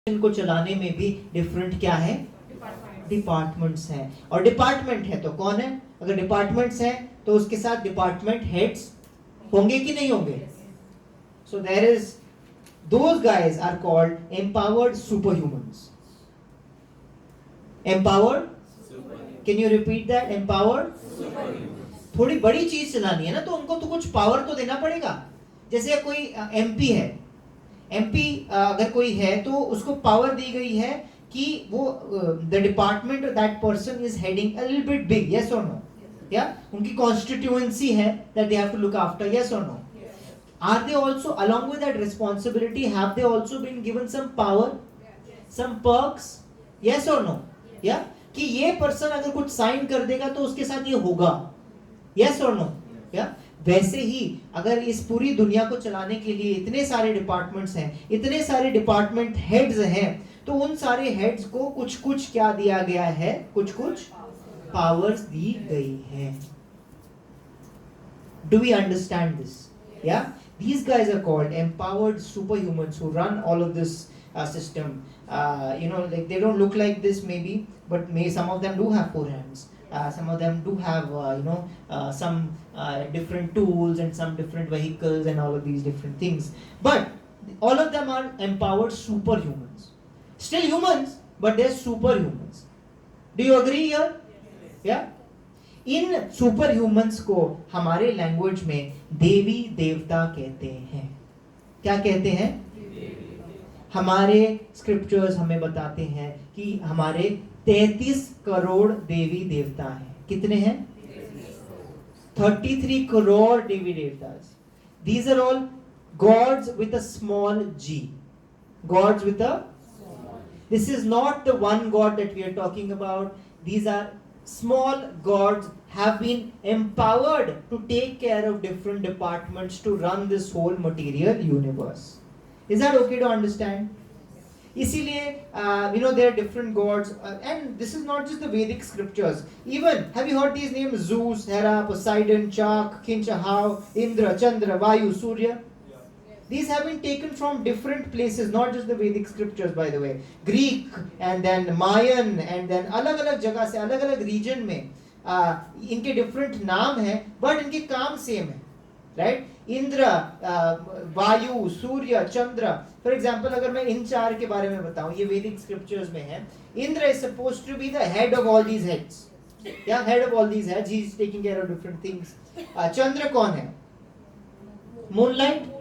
को चलाने में भी डिफरेंट क्या है, डिपार्टमेंट्स हैं। और डिपार्टमेंट है तो कौन है, अगर डिपार्टमेंट्स हैं तो उसके साथ डिपार्टमेंट हेड्स होंगे कि नहीं होंगे। So there is those guys are called empowered superhumans. Empowered, can you repeat that, empowered. थोड़ी बड़ी चीज चलानी है ना, तो उनको तो कुछ पावर तो देना पड़ेगा। जैसे कोई एमपी है, एमपी अगर कोई है तो उसको पावर दी गई है कि वो the department that person is heading a little bit big, yes और नो, या उनकी कॉन्स्टिट्यूएंसी है that they have to look after, yes और no. Are they also along with that responsibility have they also been given some power, some perks, yes और no, या कि ये person अगर कुछ साइन कर देगा तो उसके साथ ये होगा, यस और नो, या वैसे ही अगर इस पूरी दुनिया को चलाने के लिए इतने सारे डिपार्टमेंट्स हैं, इतने सारे डिपार्टमेंट हेड्स हैं, तो उन सारे हेड्स को कुछ कुछ क्या दिया गया है, कुछ कुछ पावर्स दी गई है। Do we understand this? या these guys are called empowered superhumans who run all of this system. Like they don't look like this maybe, but some of them do have four hands. Some of them do have some different tools and some different vehicles and all of these different things, but all of them are empowered superhumans. Still humans, but they're superhumans. Do you agree here? Yeah. In super humans को हमारे language में देवी देवता कहते हैं। क्या कहते हैं? हमारे स्क्रिप्चर्स हमें बताते हैं कि हमारे 33 करोड़ देवी देवता हैं। कितने हैं? 33 करोड़ देवी देवतास। These are all gods with a small g. Gods with a. This is not the one God that we are talking about. These are small gods have been empowered to take care of different departments to run this whole material universe. Is that okay to understand? इसीलिए there are different gods, and this is not just the Vedic scriptures. Even have you heard these names? Zeus, Hera, Poseidon, Chak, Kinchahau, Indra, Chandra, Vayu, Surya. These have been taken from different places, not just the Vedic scriptures, by the way. Greek and then Mayan and then अलग-अलग जगह से, अलग-अलग region में इनके different नाम हैं, but इनके काम same है, right? इंद्र, वायु, सूर्य, चंद्र. For example, अगर मैं इन चार के बारे में बताऊं, ये Vedic scriptures में है. Indra is supposed to be the head of all these heads. Yeah, head of all these heads. He is taking care of different things. चंद्र कौन है? Moonlight.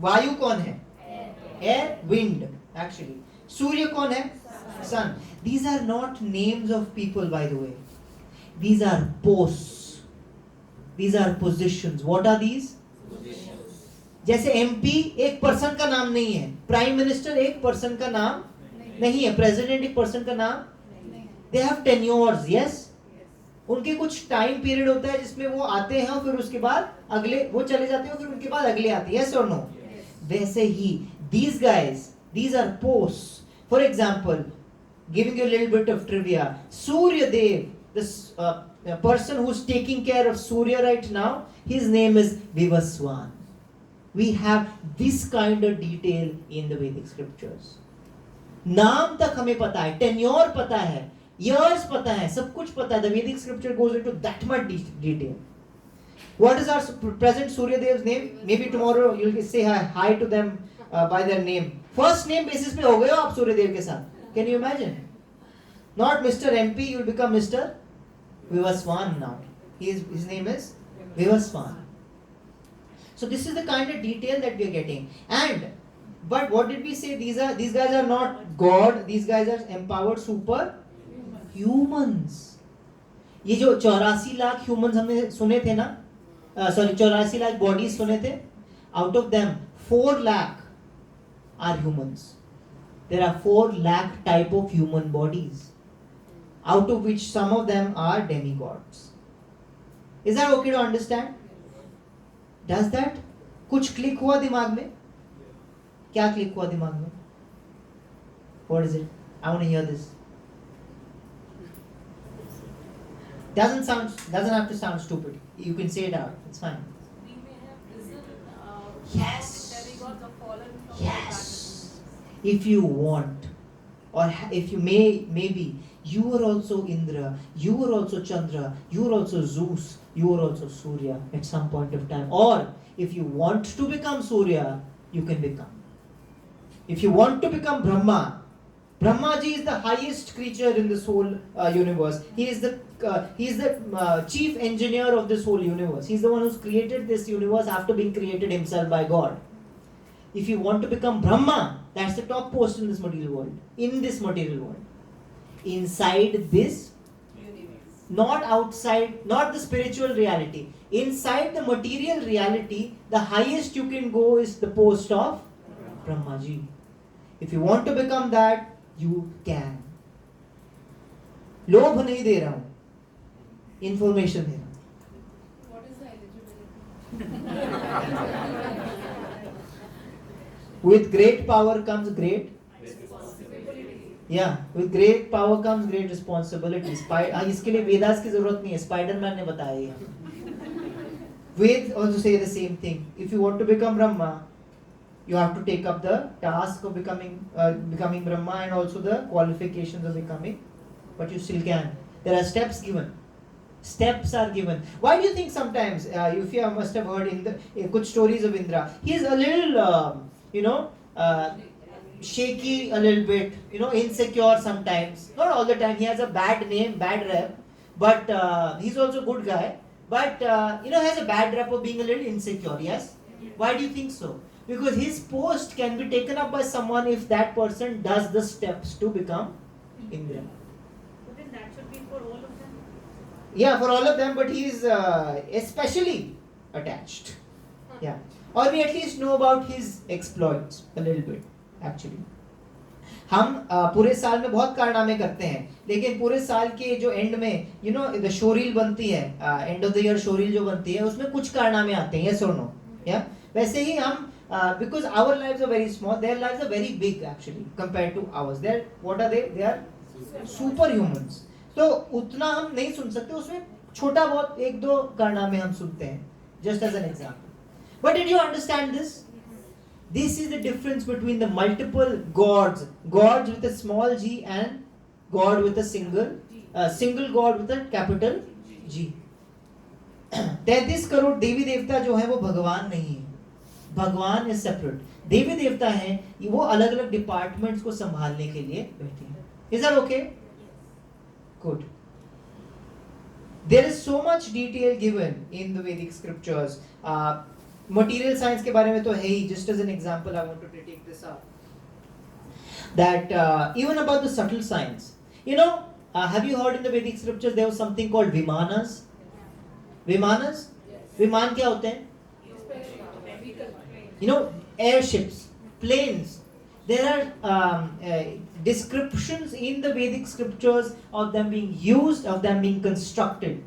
वायु कौन है? Air, wind, actually. सूर्य कौन है? Sun. These are not names of people, by the way. These are posts. These are positions. What are these? Positions. जैसे MP एक person का नाम नहीं है, प्राइम मिनिस्टर एक पर्सन का नाम नहीं है, प्रेसिडेंट एक पर्सन का नाम नहीं। They have tenures, yes? उनके कुछ टाइम पीरियड होता है जिसमें वो आते हैं, फिर उसके बाद अगले वो चले जाते हैं, फिर उनके बाद अगले आते हैं, yes or no? वैसे ही these guys, these are posts. For example, giving you a little bit of trivia, Surya Dev, this person who's taking care of Surya right now, his name is Vivaswan. We have this kind of detail in the Vedic scriptures. नाम तक हमें पता है, tenure पता है, years पता है, सब कुछ पता है. The Vedic scripture goes into that much detail. What is our present Surya Dev's name? Maybe tomorrow you'll say hi to them by their name. First name basis पे हो गए हो आप सूर्य देव के साथ. Can you imagine? Not Mr. MP, you'll become Mr. Vivaswan now. His name is Vivaswan. So this is the kind of detail that we are getting. But what did we say? These guys are not God. These guys are empowered super humans. ये जो 84 lakh humans हमने सुने थे ना, 84 lakh bodies सुने थे, out of them 4 lakh are humans. There are 4 lakh type of human bodies, out of which some of them are demigods. Is that okay to understand? Does that कुछ click हुआ दिमाग में? क्या क्लिक हुआ दिमाग में? What is it? I want to hear this. Doesn't have to sound stupid. You can say it out. It's fine. We may have risen. Yes. Demigods have fallen from Yes. if you want, or if you maybe you are also Indra, you are also Chandra, you are also Zeus, you are also Surya at some point of time. Or if you want to become Surya, you can become. If you want to become Brahma, Brahmaji is the highest creature in this whole universe. He is the chief engineer of this whole universe. He's the one who's created this universe after being created himself by God. If you want to become Brahma, that's the top post in this material world. In this material world. Inside this, not outside, not the spiritual reality. Inside the material reality, the highest you can go is the post of Brahmaji. If you want to become that, you can. लोभ नहीं दे रहा हूं, information दे रहा हूं. What is the eligibility? With great power comes great. Responsibility. Yeah, with great power comes great responsibility. इसके लिए वेदास की जरूरत नहीं है, स्पाइडरमैन ने बताया ये. Ved also say the same thing. If you want to become Brahma, you have to take up the task of becoming Brahma and also the qualifications of becoming. But you still can. There are steps given. Steps are given. Why do you think sometimes, if you must have heard in the good stories of Indra, he is a little, shaky a little bit, insecure sometimes. Not all the time. He has a bad name, bad rep, but he's also a good guy. But has a bad rep of being a little insecure. Yes. Why do you think so? Because his post can be taken up by someone if that person does the steps to become Indra. But then that should be for all of them. Yeah, for all of them, but he is especially attached. Yeah. Or we at least know about his exploits a little bit, actually. हम पूरे साल में बहुत कारनामे करते हैं, लेकिन पूरे साल के जो एंड में द शोरील बनती है, end of the year showreel जो बनती है, उसमें कुछ कारनामे आते हैं, यस और नो. या वैसे ही हम because our lives are very small, their lives are very big actually compared to ours. What are they? They are superhumans. तो उतना हम नहीं सुन सकते, उसमें छोटा बहुत एक दो कारनामे हम सुनते हैं, just as an example. But did you understand this? This is the difference between the multiple gods with a small g and God with a single God with a capital G. 33 crore देवी देवता जो है वो भगवान नहीं है. भगवान is separate. देवी देवता हैं, वो अलग अलग डिपार्टमेंट्स को संभालने के लिए बैठे हैं. Is that okay? Good. There is so much detail given in the Vedic scriptures. Material science के बारे में तो है ही. Just as an example I want to take this up that even about the subtle science, have you heard in the Vedic scriptures there was something called vimanas? Vimanas? विमान क्या होते हैं? Airships, planes. There are descriptions in the Vedic scriptures of them being used, of them being constructed.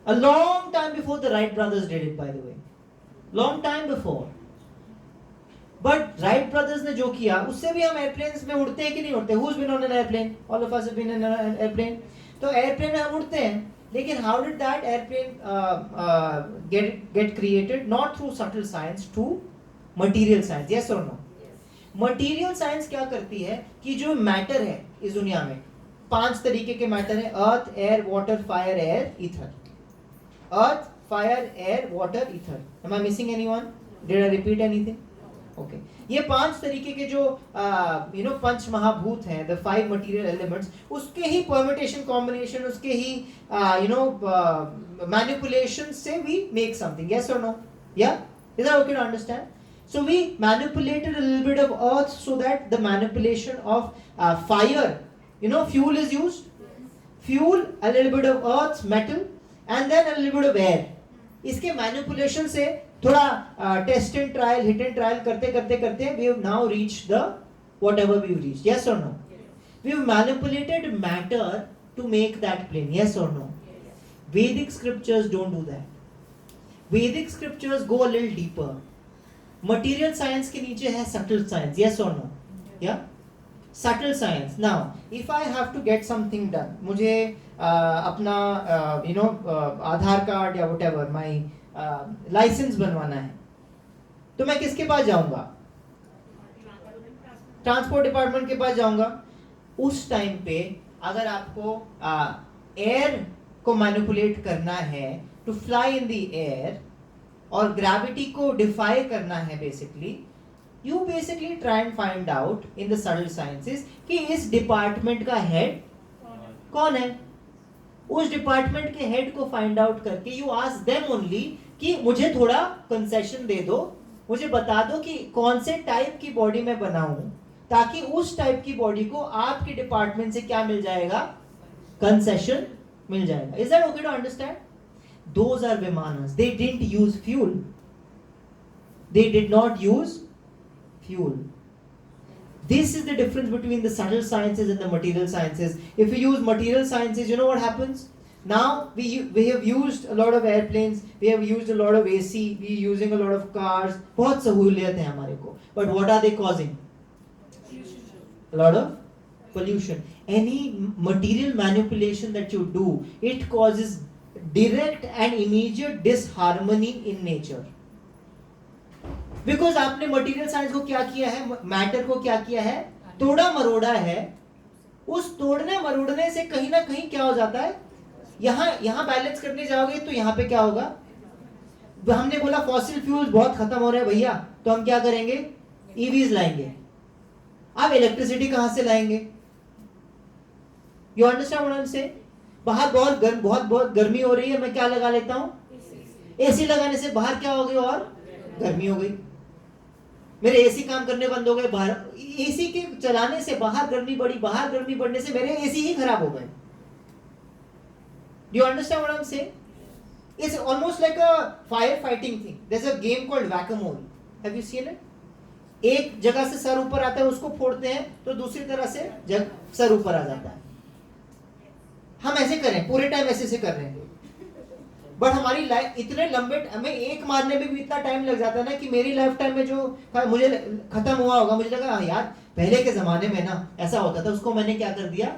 A long time before the Wright brothers did it, by the way. Long time before. But Wright brothers ने जो किया, उससे भी हम airplanes में उड़ते हैं कि नहीं उड़ते? Who's been on an airplane? All of us have been in an airplane. तो एयरप्लेन में हम उड़ते हैं, लेकिन how did that airplane get created? Not through subtle science, through material science. Yes or no? Material science क्या करती है कि जो मैटर है इस दुनिया में, 5 तरीके के मैटर है: earth, air, water, fire, air, ether. Earth, fire, air, water, ether. Am I missing anyone? Did I repeat anything? Okay. ये 5 तरीके के जो पंच महाभूत हैं, the 5 material elements, उसके ही permutation combination, उसके ही manipulation से we make something. Yes or no? Yeah? Is that okay to understand? So we manipulated a little bit of earth so that the manipulation of fire, fuel is used. Fuel, a little bit of earth, metal, and then a little bit of air. इसके manipulation से थोड़ा test and trial, hit and trial करते करते करते we have now reached the whatever we have reached. Yes or no? We have manipulated matter to make that plane. Yes or no? Vedic scriptures don't do that. Vedic scriptures go a little deeper. Material science के नीचे है subtle science. Yes or no? Yeah? Subtle science. Now, if I have to get something done, मुझे अपना आधार card या whatever, my licence बनवाना है, तो मैं किसके पास जाऊंगा? ट्रांसपोर्ट डिपार्टमेंट के पास जाऊंगा। उस टाइम पे अगर आपको एयर को मैनिपुलेट करना है to fly in the air और ग्रेविटी को डिफाई करना है, basically you basically try and find out in the subtle sciences कि इस डिपार्टमेंट का हेड कौन है। उस डिपार्टमेंट के हेड को फाइंड आउट करके यू आस्क देम ओनली कि मुझे थोड़ा कंसेशन दे दो, मुझे बता दो कि कौन से टाइप की बॉडी मैं बनाऊं, ताकि उस टाइप की बॉडी को आपके डिपार्टमेंट से क्या मिल जाएगा, कंसेशन मिल जाएगा। Is that okay to understand? Those are vimanas, they didn't use fuel, they did not use fuel. This is the difference between the subtle sciences and the material sciences. If we use material sciences, you know what happens? Now we have used a lot of airplanes, we have used a lot of AC, we are using a lot of cars. बहुत सहूलियत है हमारे को. But what are they causing? A lot of pollution. Any material manipulation that you do, it causes direct and immediate disharmony in nature. Because आपने material science को क्या किया है, मैटर को क्या किया है, तोड़ा मरोड़ा है। उस तोड़ने मरोड़ने से कहीं ना कहीं क्या हो जाता है, यहां बैलेंस करने जाओगे तो यहां पे क्या होगा, हमने बोला फॉसिल फ्यूल्स बहुत खत्म हो रहे हैं भैया, तो हम क्या करेंगे, ईवीज लाएंगे। अब इलेक्ट्रिसिटी कहां से लाएंगे? You understand what I am saying? बाहर बहुत गर्मी हो रही है, मैं क्या लगा लेता हूं, एसी लगाने से बाहर क्या हो गई, और गर्मी हो गई, मेरे एसी काम करने बंद हो गए, बाहर एसी के चलाने से बाहर गर्मी बढ़ी, बाहर गर्मी बढ़ने से मेरे एसी ही खराब हो गए। Do you understand what I am saying? It's almost like a fire fighting thing. There is a game called whack a mole, have you seen it? एक जगह से सर ऊपर आता है, उसको फोड़ते हैं तो दूसरी तरह से सर ऊपर आ जाता है। हम ऐसे करें, पूरे टाइम ऐसे से कर रहे हैं, बट हमारी लाइफ इतने लंबे, हमें एक मारने में भी इतना टाइम लग जाता है ना, कि मेरी लाइफ टाइम में जो मुझे खत्म हुआ होगा, मुझे लगा यार पहले के जमाने में ना ऐसा होता था, उसको मैंने क्या कर दिया,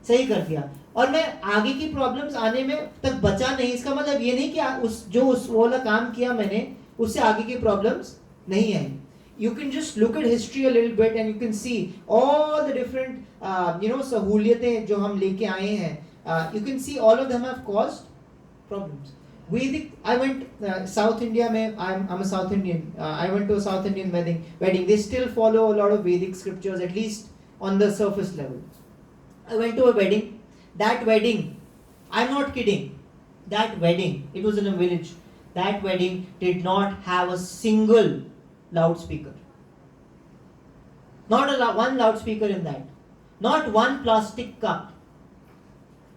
सही कर दिया, और मैं आगे की प्रॉब्लम्स आने में तक बचा नहीं। इसका मतलब ये नहीं कि उस वाला काम किया मैंने, उससे आगे की प्रॉब्लम्स नहीं आई। You can just look at history a little bit and you can see all the different सहूलियतें जो हम लेके आए हैं। You can see all of them have caused problems. Vedic, I went South India में, I'm a South Indian. I went to a South Indian wedding. They still follow a lot of Vedic scriptures, at least on the surface level. I went to a wedding. That wedding, I'm not kidding. That wedding, it was in a village. That wedding did not have a single loudspeaker. Not one loudspeaker in that. Not one plastic cup.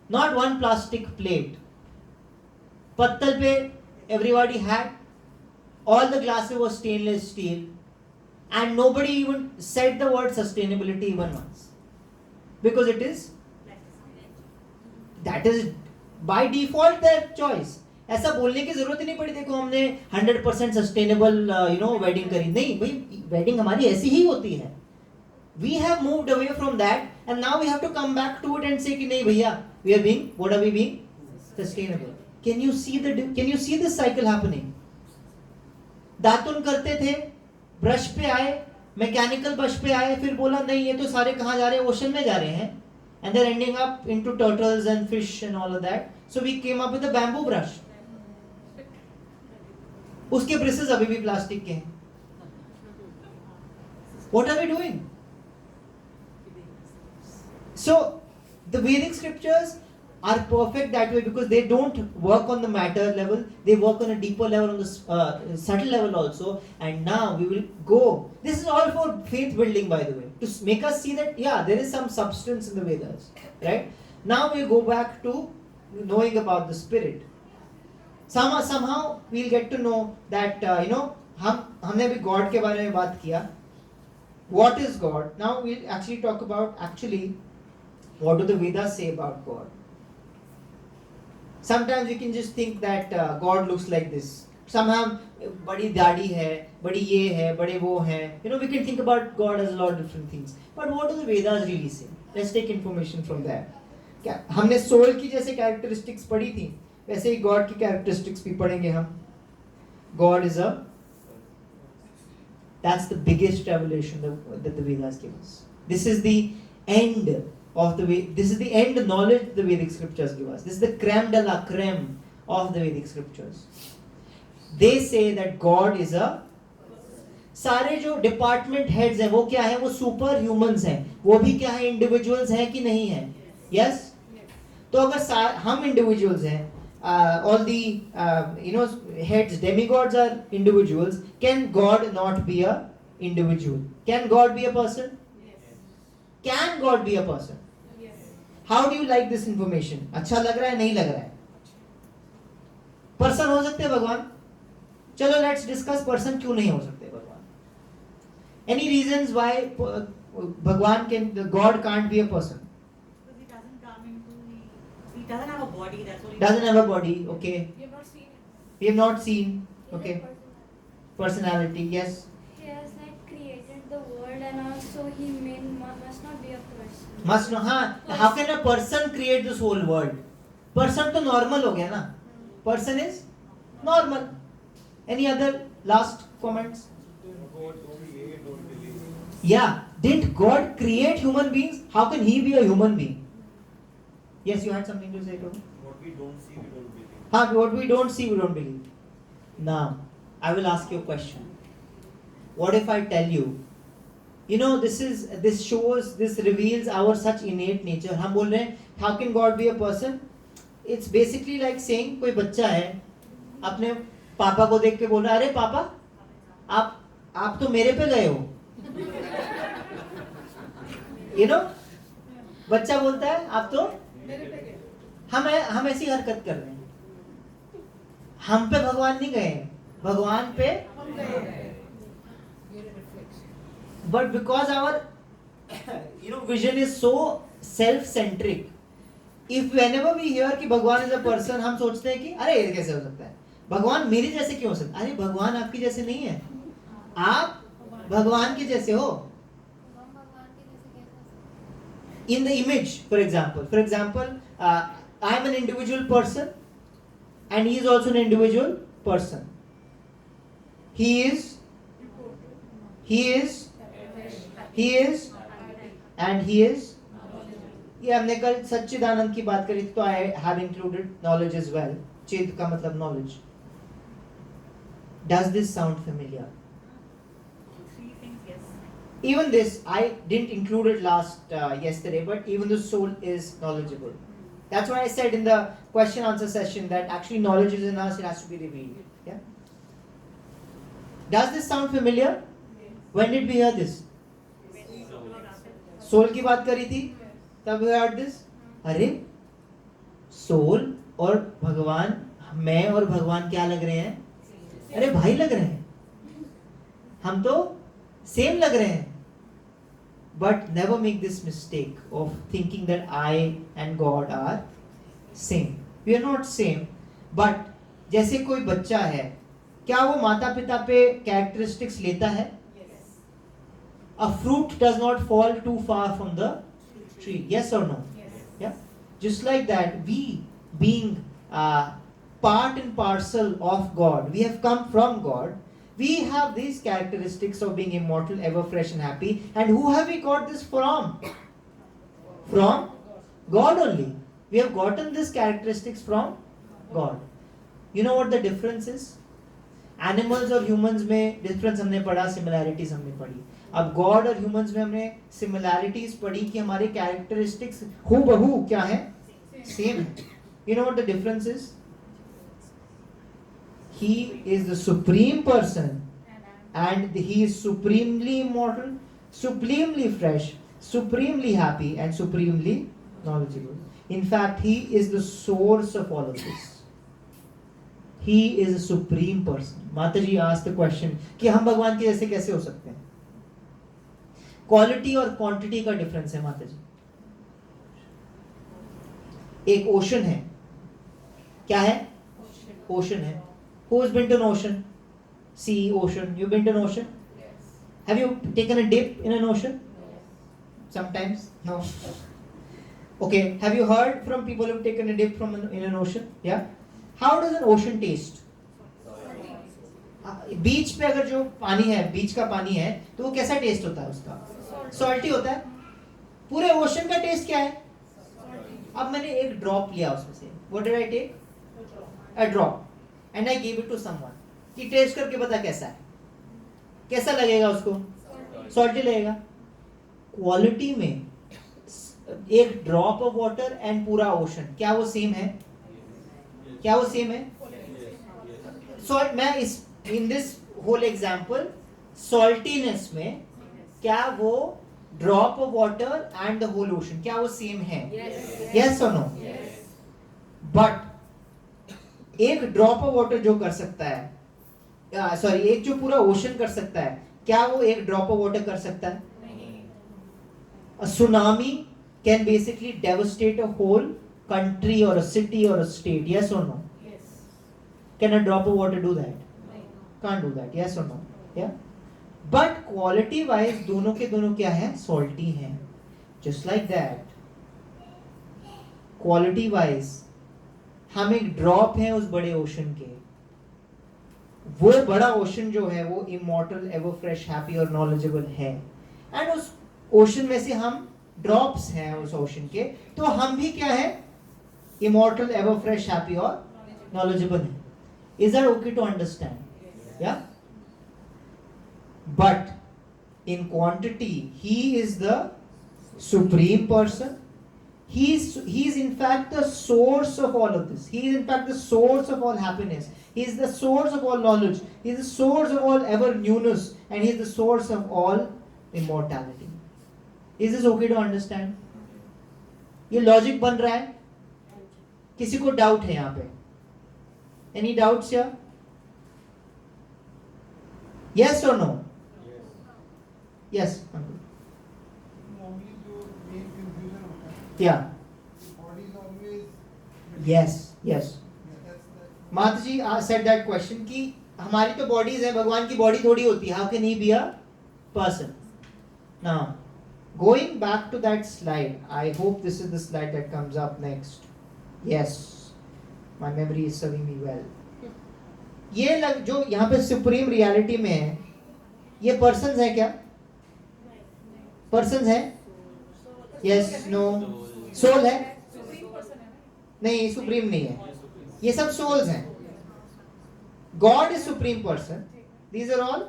Not one plastic plate. पत्तल पे everybody had, all the glasses were stainless steel, and nobody even said the word sustainability even once, because that is by default their choice. ऐसा बोलने की जरूरत ही नहीं पड़ी, देखो हमने 100% सस्टेनेबल वेडिंग करी, नहीं भाई, वेडिंग हमारी ऐसी ही होती है। We have moved away from that and now we have to come back to it and say कि नहीं भैया, what are we being? Sustainable. Can you see this cycle happening? दातुन करते थे, ब्रश पे आए, मैकेनिकल ब्रश पे आए, फिर बोला नहीं ये तो सारे कहाँ जा रहे हैं, ओशन में जा रहे हैं, and they're ending up into turtles and fish and all of that. So we came up with a bamboo brush. उसके ब्रशेस अभी भी प्लास्टिक के हैं। What are we doing? So the Vedic scriptures are perfect that way because they don't work on the matter level, they work on a deeper level, on the subtle level also. And now we will go, this is all for faith building, by the way, to make us see that yeah, there is some substance in the Vedas, right? Now we go back to knowing about the spirit. Somehow we'll get to know that हमने अभी God के बारे में बात किया. What is God? Now we'll actually talk about what do the Vedas say about God. Sometimes we can just think that God looks like this. Somehow बड़ी दाढ़ी है, बड़ी ये है, बड़े वो हैं. We can think about God as a lot of different things. But what do the Vedas really say? Let's take information from there. क्या हमने सोल की जैसे कैरेक्टरिस्टिक्स पढ़ी थी, वैसे ही गॉड की कैरेक्टरिस्टिक्स भी पढ़ेंगे हम. God is a That's the biggest revelation that the Vedas give us. This is the end of the way. This is the end knowledge the Vedic scriptures give us. This is the creme de la creme of the Vedic scriptures. They say that God is a सारे जो department heads हैं वो क्या है, वो super humans हैं, वो भी क्या है, इंडिविजुअल्स हैं कि नहीं है? यस तो अगर हम इंडिविजुअल्स हैं, all the heads, demigods are individuals, can God not be a individual? Can God be a person? Can God be a person? How do you like this information? अच्छा लग रहा है, नहीं लग रहा है? पर्सन हो सकते हैं भगवान? चलो लेट्स डिस्कस पर्सन क्यों नहीं हो सकते भगवान. Any reasons why God can't be a person? Because he doesn't come into he doesn't have a body, that's what he Doesn't have a body, okay. We have not seen it. We have not seen, okay. Personality, yes. He has like created the world and also he must not be a person. Must not, हाँ. How can a person create this whole world? Person तो normal हो गया ना. Person is normal. Any other last comments? Yeah, didn't God create human beings? How can he be a human being? Yes, you had something to say, Toby? What we don't see, we don't believe. What we don't see, we don't believe. Now, I will ask you a question. What if I tell you, this reveals our such innate nature. हम बोल रहे हैं, how can God be a person? It's basically like saying कोई बच्चा है, अपने पापा को देख के बोल रहा है, अरे पापा, आप तो मेरे पे गए हो. बच्चा बोलता है, आप तो हम ऐसी हरकत कर रहे हैं. हम पे भगवान नहीं गए, भगवान पे. But because our vision is so self-centric, if whenever we hear कि भगवान is a person, हम सोचते हैं कि अरे ये कैसे हो सकता है, भगवान मेरे जैसे क्यों हो सकता है? अरे भगवान आपकी जैसे नहीं है, आप भगवान के जैसे हो. In the image, for example, I am an individual person and he is also an individual person. He is and he is. ये हमने कल सच्चिदानंद की बात करी तो I have included knowledge as well. चेत का मतलब knowledge. Does this sound familiar? Three things, yes. Even this, I didn't include it yesterday, but even the soul is knowledgeable. That's why I said in the question answer session that actually knowledge is in us, it has to be revealed. Yeah. Does this sound familiar? When did we hear this? Soul की बात करी थी, तब we heard this. अरे, soul और भगवान, मैं और भगवान क्या लग रहे हैं? अरे भाई लग रहे हैं. हम तो सेम लग रहे हैं. But never make this mistake of thinking that I and God are same. We are not same. But जैसे कोई बच्चा है, क्या वो माता पिता पे characteristics लेता है? Yes. A fruit does not fall too far from the tree. Yes or no? Yes. Yeah. Just like that, we being part and parcel of God, we have come from God. We have these characteristics of being immortal, ever fresh and happy. And who have we got this from? From God only. We have gotten these characteristics from God. You know what the difference is? Animals और humans में difference हमने पढ़ा, similarities हमने पढ़ी. अब God और humans में हमने similarities पढ़ी कि हमारे characteristics हूबहू क्या है? Same है. You know what the difference is? He is the supreme person and he is supremely immortal, supremely fresh, supremely happy and supremely knowledgeable. In fact, he is the source of all of this. He is a supreme person. Mataji asked the question कि हम भगवान के जैसे कैसे हो सकते हैं? Quality और quantity का difference है माताजी. एक ocean है. क्या है? Ocean है. Who's been to an ocean? Sea, ocean. You've been to an ocean? Yes. Have you taken a dip in an ocean? Yes. Sometimes? No. Okay. Have you heard from people who've taken a dip in an ocean? Yeah. How does an ocean taste? बीच पे अगर जो पानी है, बीच का पानी है, तो वो कैसा टेस्ट होता है उसका? सॉल्टी होता है। पूरे ओशन का टेस्ट क्या है? अब मैंने एक ड्रॉप लिया उसमें से, what did I take? A drop, and I give it to someone कि टेस्ट करके बता कैसा है, कैसा लगेगा उसको? सॉल्टी लगेगा। क्वालिटी में एक ड्रॉप ऑफ वाटर एंड पूरा ओशन, क्या वो सेम है? क्या वो सेम है? सॉल्ट, मैं इस in this whole example saltiness में क्या वो drop of water and the whole ocean, क्या वो सेम है? यस और नो? बट एक ड्रॉप ऑफ वाटर जो कर सकता है, सॉरी, एक जो पूरा ओशन कर सकता है, क्या वो एक ड्रॉप ऑफ वाटर कर सकता है? A tsunami can basically devastate a whole country or a city or a state. Yes or no? Yes. Can a drop of water do that? Can't do that. Yes or no? Yeah. But quality wise दोनों के दोनों क्या है? Salty हैं. Just like that. Quality wise हम एक drop हैं उस बड़े ओशन के। वो बड़ा ओशन जो है वो इमॉर्टल, एवर फ्रेश, हैप्पी और नॉलेजेबल है, एंड उस ओशन में से हम ड्रॉप्स हैं उस ओशन के, तो हम भी क्या है? इमॉर्टल, एवर फ्रेश, हैप्पी और नॉलेजेबल है। Is that okay to understand? या? But in quantity he is the supreme person. He is in fact the source of all of this. He is in fact the source of all happiness. He is the source of all knowledge. He is the source of all ever newness, and he is the source of all immortality. Is this okay to understand? ये logic बन रहा है? किसी को doubt है यहाँ पे? Any doubts here? Yes or no? Yes. Normally जो main confusion होता है, Yeah. body is always. Yes. Yes. Yeah, that's माता जी said that question कि हमारी तो बॉडीज है, भगवान की बॉडी थोड़ी होती है. How can he be a person? Now, going back to that slide, I hope this is the slide that comes up next. Yes, my memory is serving me well. ये जो यहाँ पे सुप्रीम रियलिटी में है, ये persons है क्या? Persons है? Yes, no? सोल है? नहीं, सुप्रीम नहीं है, ये सब सोल्स हैं. God is supreme person. These are all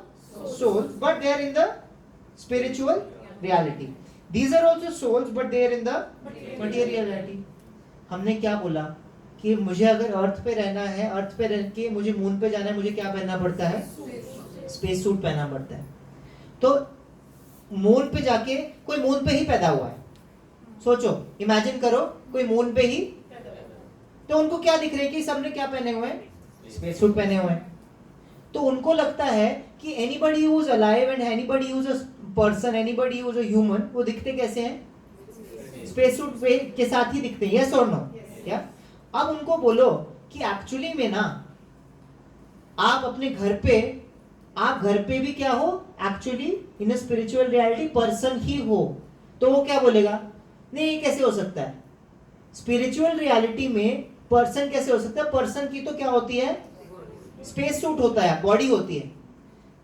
souls, but they are in the spiritual reality. These are also souls, but they are in the material reality. हमने क्या बोला कि मुझे अगर अर्थ पे रहना है, अर्थ पे रह के मुझे मून पे जाना है, मुझे क्या पहनना पड़ता है? स्पेस सूट पहनना पड़ता है. तो मून पे जाके कोई मून पे ही पैदा हुआ है. सोचो, इमेजिन करो कोई मून पे ही, तो उनको क्या दिख रहा है कि सबने क्या पहने हुए हैं? स्पेस सूट पहने हुए हैं. तो उनको लगता है कि anybody who is alive and anybody who is a person, anybody who is a human, वो दिखते कैसे हैं? स्पेस सूट के साथ ही दिखते हैं. यस और नो? क्या? अब उनको बोलो कि एक्चुअली में ना आप अपने घर पे, आप घर पे भी क्या हो? Actually in a spiritual reality person ही हो. तो वो क्या बोलेगा? नहीं, ये कैसे हो सकता है? स्पिरिचुअल रियलिटी में पर्सन कैसे हो सकता है? पर्सन की तो क्या होती है? स्पेस सूट होता है, बॉडी होती है.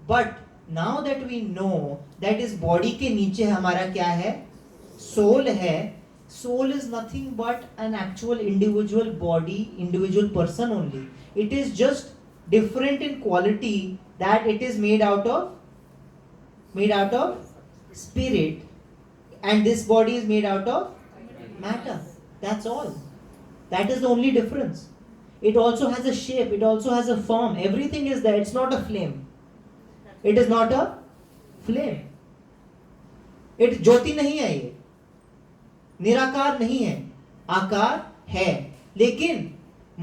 But now that we know that इस बॉडी के नीचे हमारा क्या है? सोल है. Soul is nothing but an actual individual body, individual person only. It is just different in quality, that it is made out of spirit, and this body is made out of matter. That's all. That is the only difference. It also has a shape, it also has a form, everything is there. It's not a flame. It is not a flame. It ज्योति नहीं है, ये निराकार नहीं है, आकार है, लेकिन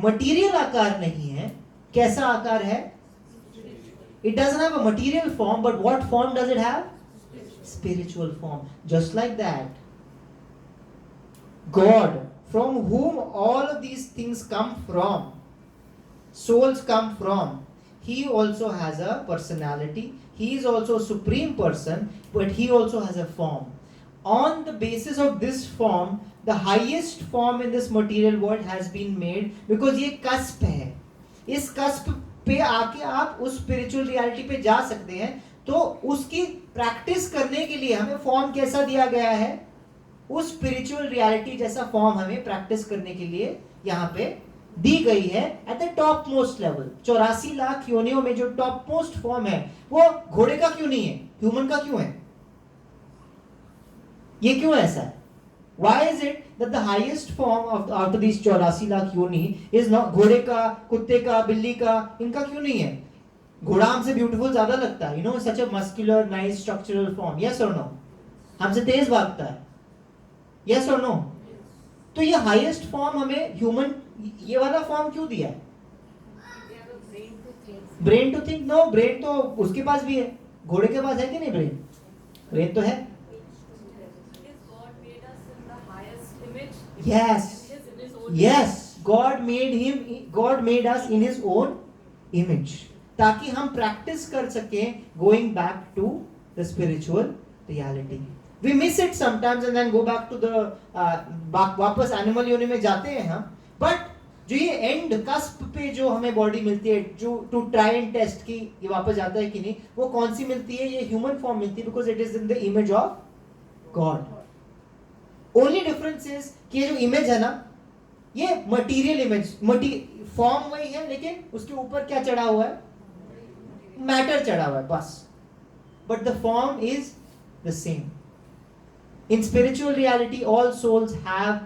material आकार नहीं है. कैसा आकार है? It doesn't have a material form, but what form does it have? Spiritual form. Just like that, God, from whom all of these things come from, souls come from, he also has a personality. He is also a supreme person, but he also has a form. On the basis of this form, the highest form in this material world has been made, because ये cusp है. इस cusp पे आके आप उस spiritual reality पे जा सकते हैं। तो उसकी प्रैक्टिस करने के लिए हमें फॉर्म कैसा दिया गया है, उस स्पिरिचुअल रियलिटी जैसा फॉर्म हमें प्रैक्टिस करने के लिए यहाँ पे दी गई है at the top most level. 84 lakh योनियों में जो टॉप मोस्ट फॉर्म है वो घोड़े का क्यों नहीं है, ह्यूमन का क्यों है? ये क्यों ऐसा है? Why is it that the highest form of out of these 84 lakh योनि is not घोड़े का, कुत्ते का, बिल्ली का, इनका क्यों नहीं है? घोड़ा हमसे ब्यूटीफुल ज्यादा लगता है, you know, such a muscular, nice structural form, yes or no? हमसे तेज भागता है, yes or no? तो ये हाईएस्ट फॉर्म हमें ह्यूमन ये वाला फॉर्म क्यों दिया है? Brain to think? No, brain तो उसके पास भी है, घोड़े के पास है कि नहीं ब्रेन? ब्रेन तो है। Yes, yes, God made us in His own image, ताकि हम प्रैक्टिस कर सकें going back to the spiritual reality. We miss it sometimes and then go back to the वापस एनिमल योनि में जाते हैं हम, बट जो ये एंड कस्प पे जो हमें बॉडी मिलती है, जो टू ट्राई एंड टेस्ट की ये वापस जाता है कि नहीं, वो कौन सी मिलती है? ये ह्यूमन फॉर्म मिलती है, because it is in the image of God. Only difference is कि ये जो इमेज है ना, ये मटीरियल इमेज, फॉर्म वही है, लेकिन उसके ऊपर क्या चढ़ा हुआ है? मैटर चढ़ा हुआ है बस, but the form is the same. In spiritual reality, all souls have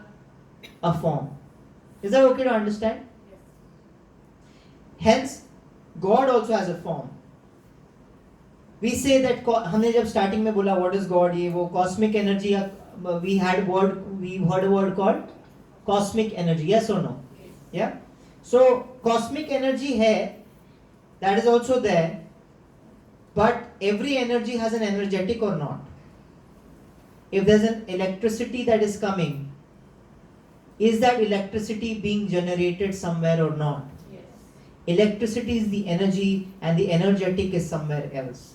a form. Is that okay to understand? Hence, God also has a form. We say that हमने जब starting में बोला what is God, ये वो cosmic energy, we heard a word called cosmic energy. Yes or no? Yeah. So cosmic energy है, that is also there, but every energy has an energetic or not. If there's an electricity that is coming, is that electricity being generated somewhere or not? Yes. Electricity is the energy and the energetic is somewhere else.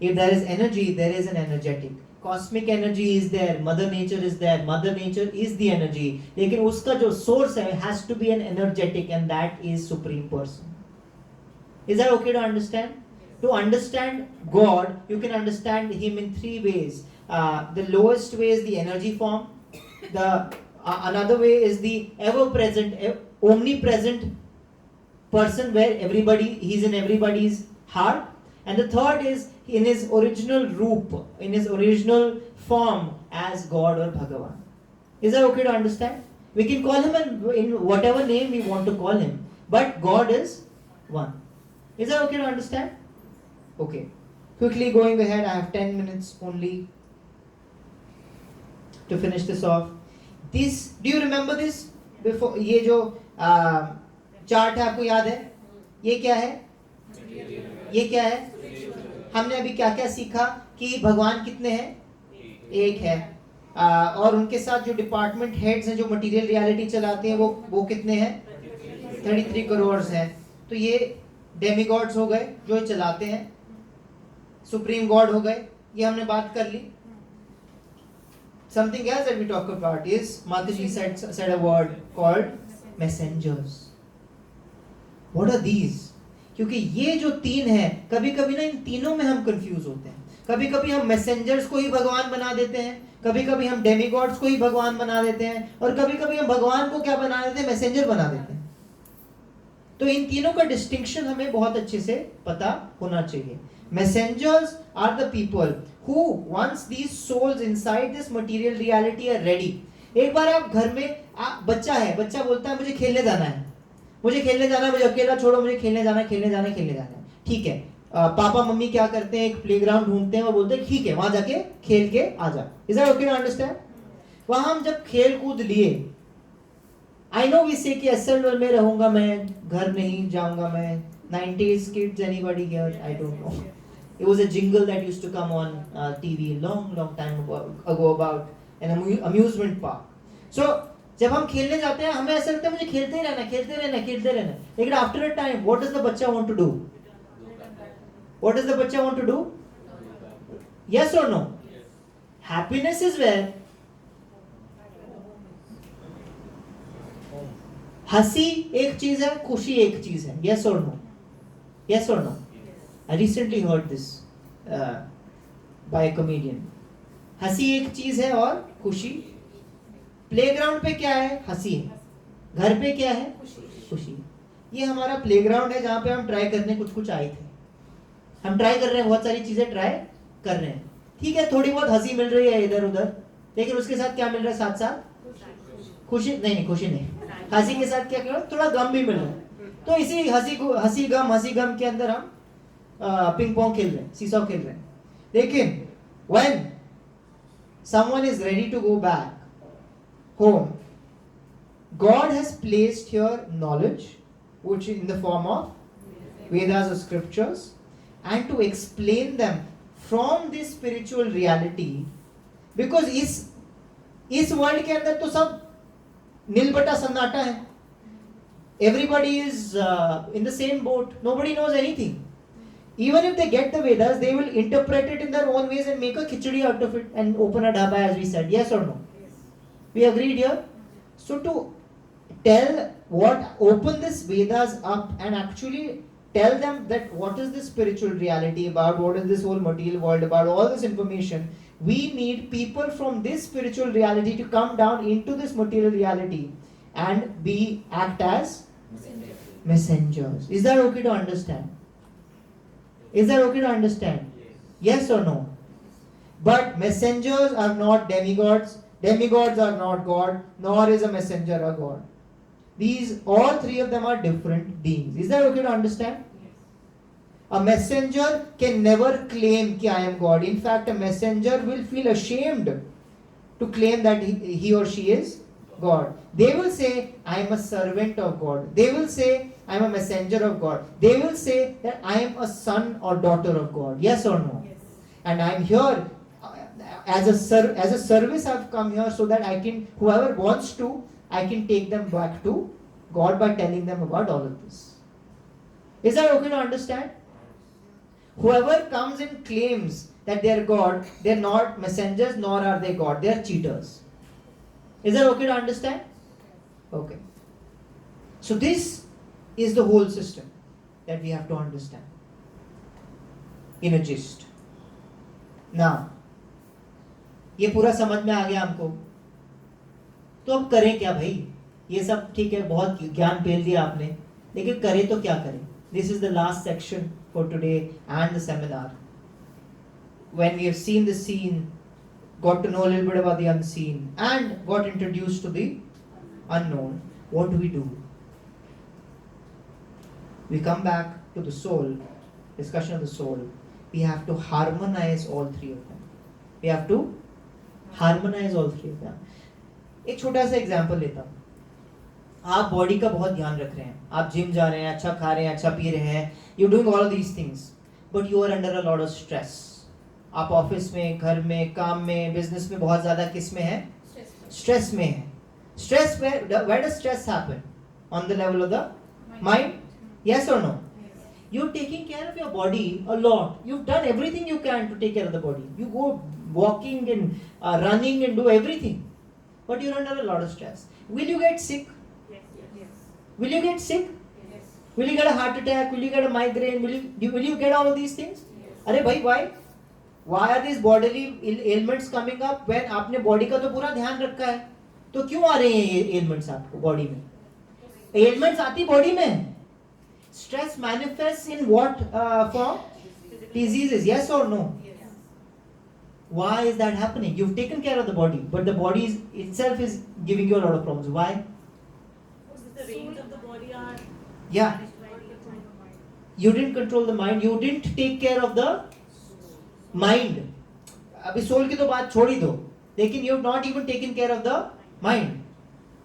If there is energy, there is an energetic. Cosmic energy is there, Mother Nature is there, Mother Nature is the energy. लेकिन उसका जो source है has to be an energetic, and that is Supreme Person. Is that okay to understand? Yes. To understand God, you can understand Him in three ways. The lowest way is the energy form. The another way is the ever-present, omnipresent person, where He's in everybody's heart. And the third is in His original roop, in His original form as God or Bhagavan. Is that okay to understand? We can call Him in whatever name we want to call Him, but God is one. Is that okay to understand? Okay. Quickly going ahead, I have 10 minutes only to finish this off. This, do you remember this? Before, ये जो chart है, आपको याद है? ये क्या है? ये क्या है? हमने अभी क्या क्या सीखा कि भगवान कितने हैं? एक है। और उनके साथ जो डिपार्टमेंट हेड्स हैं जो मटेरियल रियलिटी चलाते हैं वो कितने हैं? 33 करोड़ हैं। तो ये डेमीगॉड्स हो गए जो चलाते हैं, सुप्रीम गॉड हो गए, ये हमने बात कर ली। Something else that we talk about is Mataji said a word called messengers. What are these? क्योंकि ये जो तीन है, कभी कभी ना इन तीनों में हम कंफ्यूज होते हैं। कभी कभी हम मैसेंजर्स को ही भगवान बना देते हैं, कभी कभी हम डेमीगॉड्स को ही भगवान बना देते हैं, और कभी कभी हम भगवान को क्या बना देते हैं? मैसेंजर बना देते हैं। तो इन तीनों का डिस्टिंक्शन हमें बहुत अच्छे से पता होना चाहिए। Messengers are the people who once these souls inside this material reality are ready. एक बार आप घर में बच्चा है, बच्चा बोलता है मुझे खेलने जाना है, मुझे खेलने जाना है, मुझे अकेला छोड़ो, मुझे खेलने जाना है, खेलने जाना है, खेलने जाना है। ठीक है, पापा मम्मी क्या करते हैं? एक प्लेग्राउंड ढूंढते हैं और बोलते हैं ठीक है वहां जाके खेल के आ जा। Is that okay to understand? वहां हम जब खेल कूद लिए, I know we say कि SL में रहूंगा मैं, घर नहीं जाऊंगा मैं। 90s kids, anybody here? I don't know. It was a jingle that used to come on TV long time ago about an amusement park. So जब हम खेलने जाते हैं हमें ऐसा लगता है मुझे खेलते ही रहना, खेलते रहना, खेलते रहना। लेकिन after a time, what does the बच्चा want to do? What does the बच्चा want to do? Yes or no? Happiness is where? हंसी एक चीज है, खुशी एक चीज है। Yes or no? Yes or no? I recently heard this by a comedian. हंसी एक चीज है और खुशी. प्लेग्राउंड पे क्या है? हंसी है. घर पे क्या है? खुशी. ये हमारा प्लेग्राउंड है जहाँ पे हम ट्राई करने कुछ आए थे. हम ट्राई कर रहे हैं, बहुत सारी चीजें ट्राई कर रहे हैं. ठीक है, थोड़ी बहुत हंसी मिल रही है इधर उधर, लेकिन उसके साथ क्या मिल रहा है? साथ साथ खुशी नहीं, खुशी नहीं, हंसी के साथ क्या कर, थोड़ा गम भी मिल रहा है. तो इसी हंसी गम के अंदर हम पिंग पोंग खेल रहे हैं, सीसॉ खेल रहे हैं. लेकिन when someone is ready to go back home, God has placed here knowledge, which in the form of Vedas or scriptures, and to explain them from this spiritual reality, because इस world के अंदर तो सब नीलबटा सन्नाटा है. Everybody is in the same boat. Nobody knows anything. Even if they get the Vedas, they will interpret it in their own ways and make a khichdi out of it and open a dhaba, as we said. Yes or no? We agreed here. So to open this Vedas up and actually tell them that what is this spiritual reality about, what is this whole material world about, all this information, we need people from this spiritual reality to come down into this material reality and act as messengers. Is that okay to understand? Is that okay to understand? Yes or no? But messengers are not demigods. Demigods are not God, nor is a messenger a God. All three of them are different beings. Is that okay to understand? A messenger can never claim that I am God. In fact, a messenger will feel ashamed to claim that he or she is God. They will say, I am a servant of God. They will say, I am a messenger of God. They will say that I am a son or daughter of God. Yes or no? Yes. And I am here as a service. I have come here so that I can, whoever wants to, I can take them back to God by telling them about all of this. Is that okay to understand? Whoever comes and claims that they are God, they are not messengers nor are they God. They are cheaters. Is that okay to understand? Okay. So this is the whole system that we have to understand in a gist. Now, ये पूरा समझ में आ गया हमको. तो अब करें क्या भाई? ये सब ठीक है, बहुत ज्ञान पेल दिया आपने, लेकिन करें तो क्या करें? This is the last section for today and the seminar. When we have seen the scene, got to know a little bit about the unseen, and got introduced to the unknown, what do? We come back to the soul, discussion of the soul. We have to harmonize all three of them. We have to harmonize all three of them. एक छोटा सा example लेता हूँ. आप body का बहुत ध्यान रख रहे हैं, आप जिम जा रहे हैं, अच्छा खा रहे हैं, अच्छा पी रहे हैं, you doing all these things, but you are under a lot of stress. आप ऑफिस में, घर में, काम में, बिजनेस में बहुत ज्यादा किस में है? स्ट्रेस में है. Stress where does stress happen? On the level of the mind? Yes or no? You're taking care of your body a lot. You've done everything you can to take care of the body. You go walking and running and do everything, but you're under a lot of stress. Will you get sick? Will you get sick? Yes. Will you get a heart attack? Will you get a migraine? Will you get all of these things? Yes. अरे भाई, why? Why are these bodily ailments coming up when आपने body का तो पूरा ध्यान रखा है? तो क्यों आ रहे हैं ये ailments आपको बॉडी में? Ailments आती बॉडी में. Stress manifests in what form? Diseases. Yes or no? Yes. Why is that happening? You've taken care of the body, but the body itself is giving you a lot of problems. Why? The reins of the body are Yeah. managed by the mind. You didn't control the mind. You didn't take care of the mind. अभी soul की तो बात छोड़ ही दो. लेकिन you have not even taken care of the mind.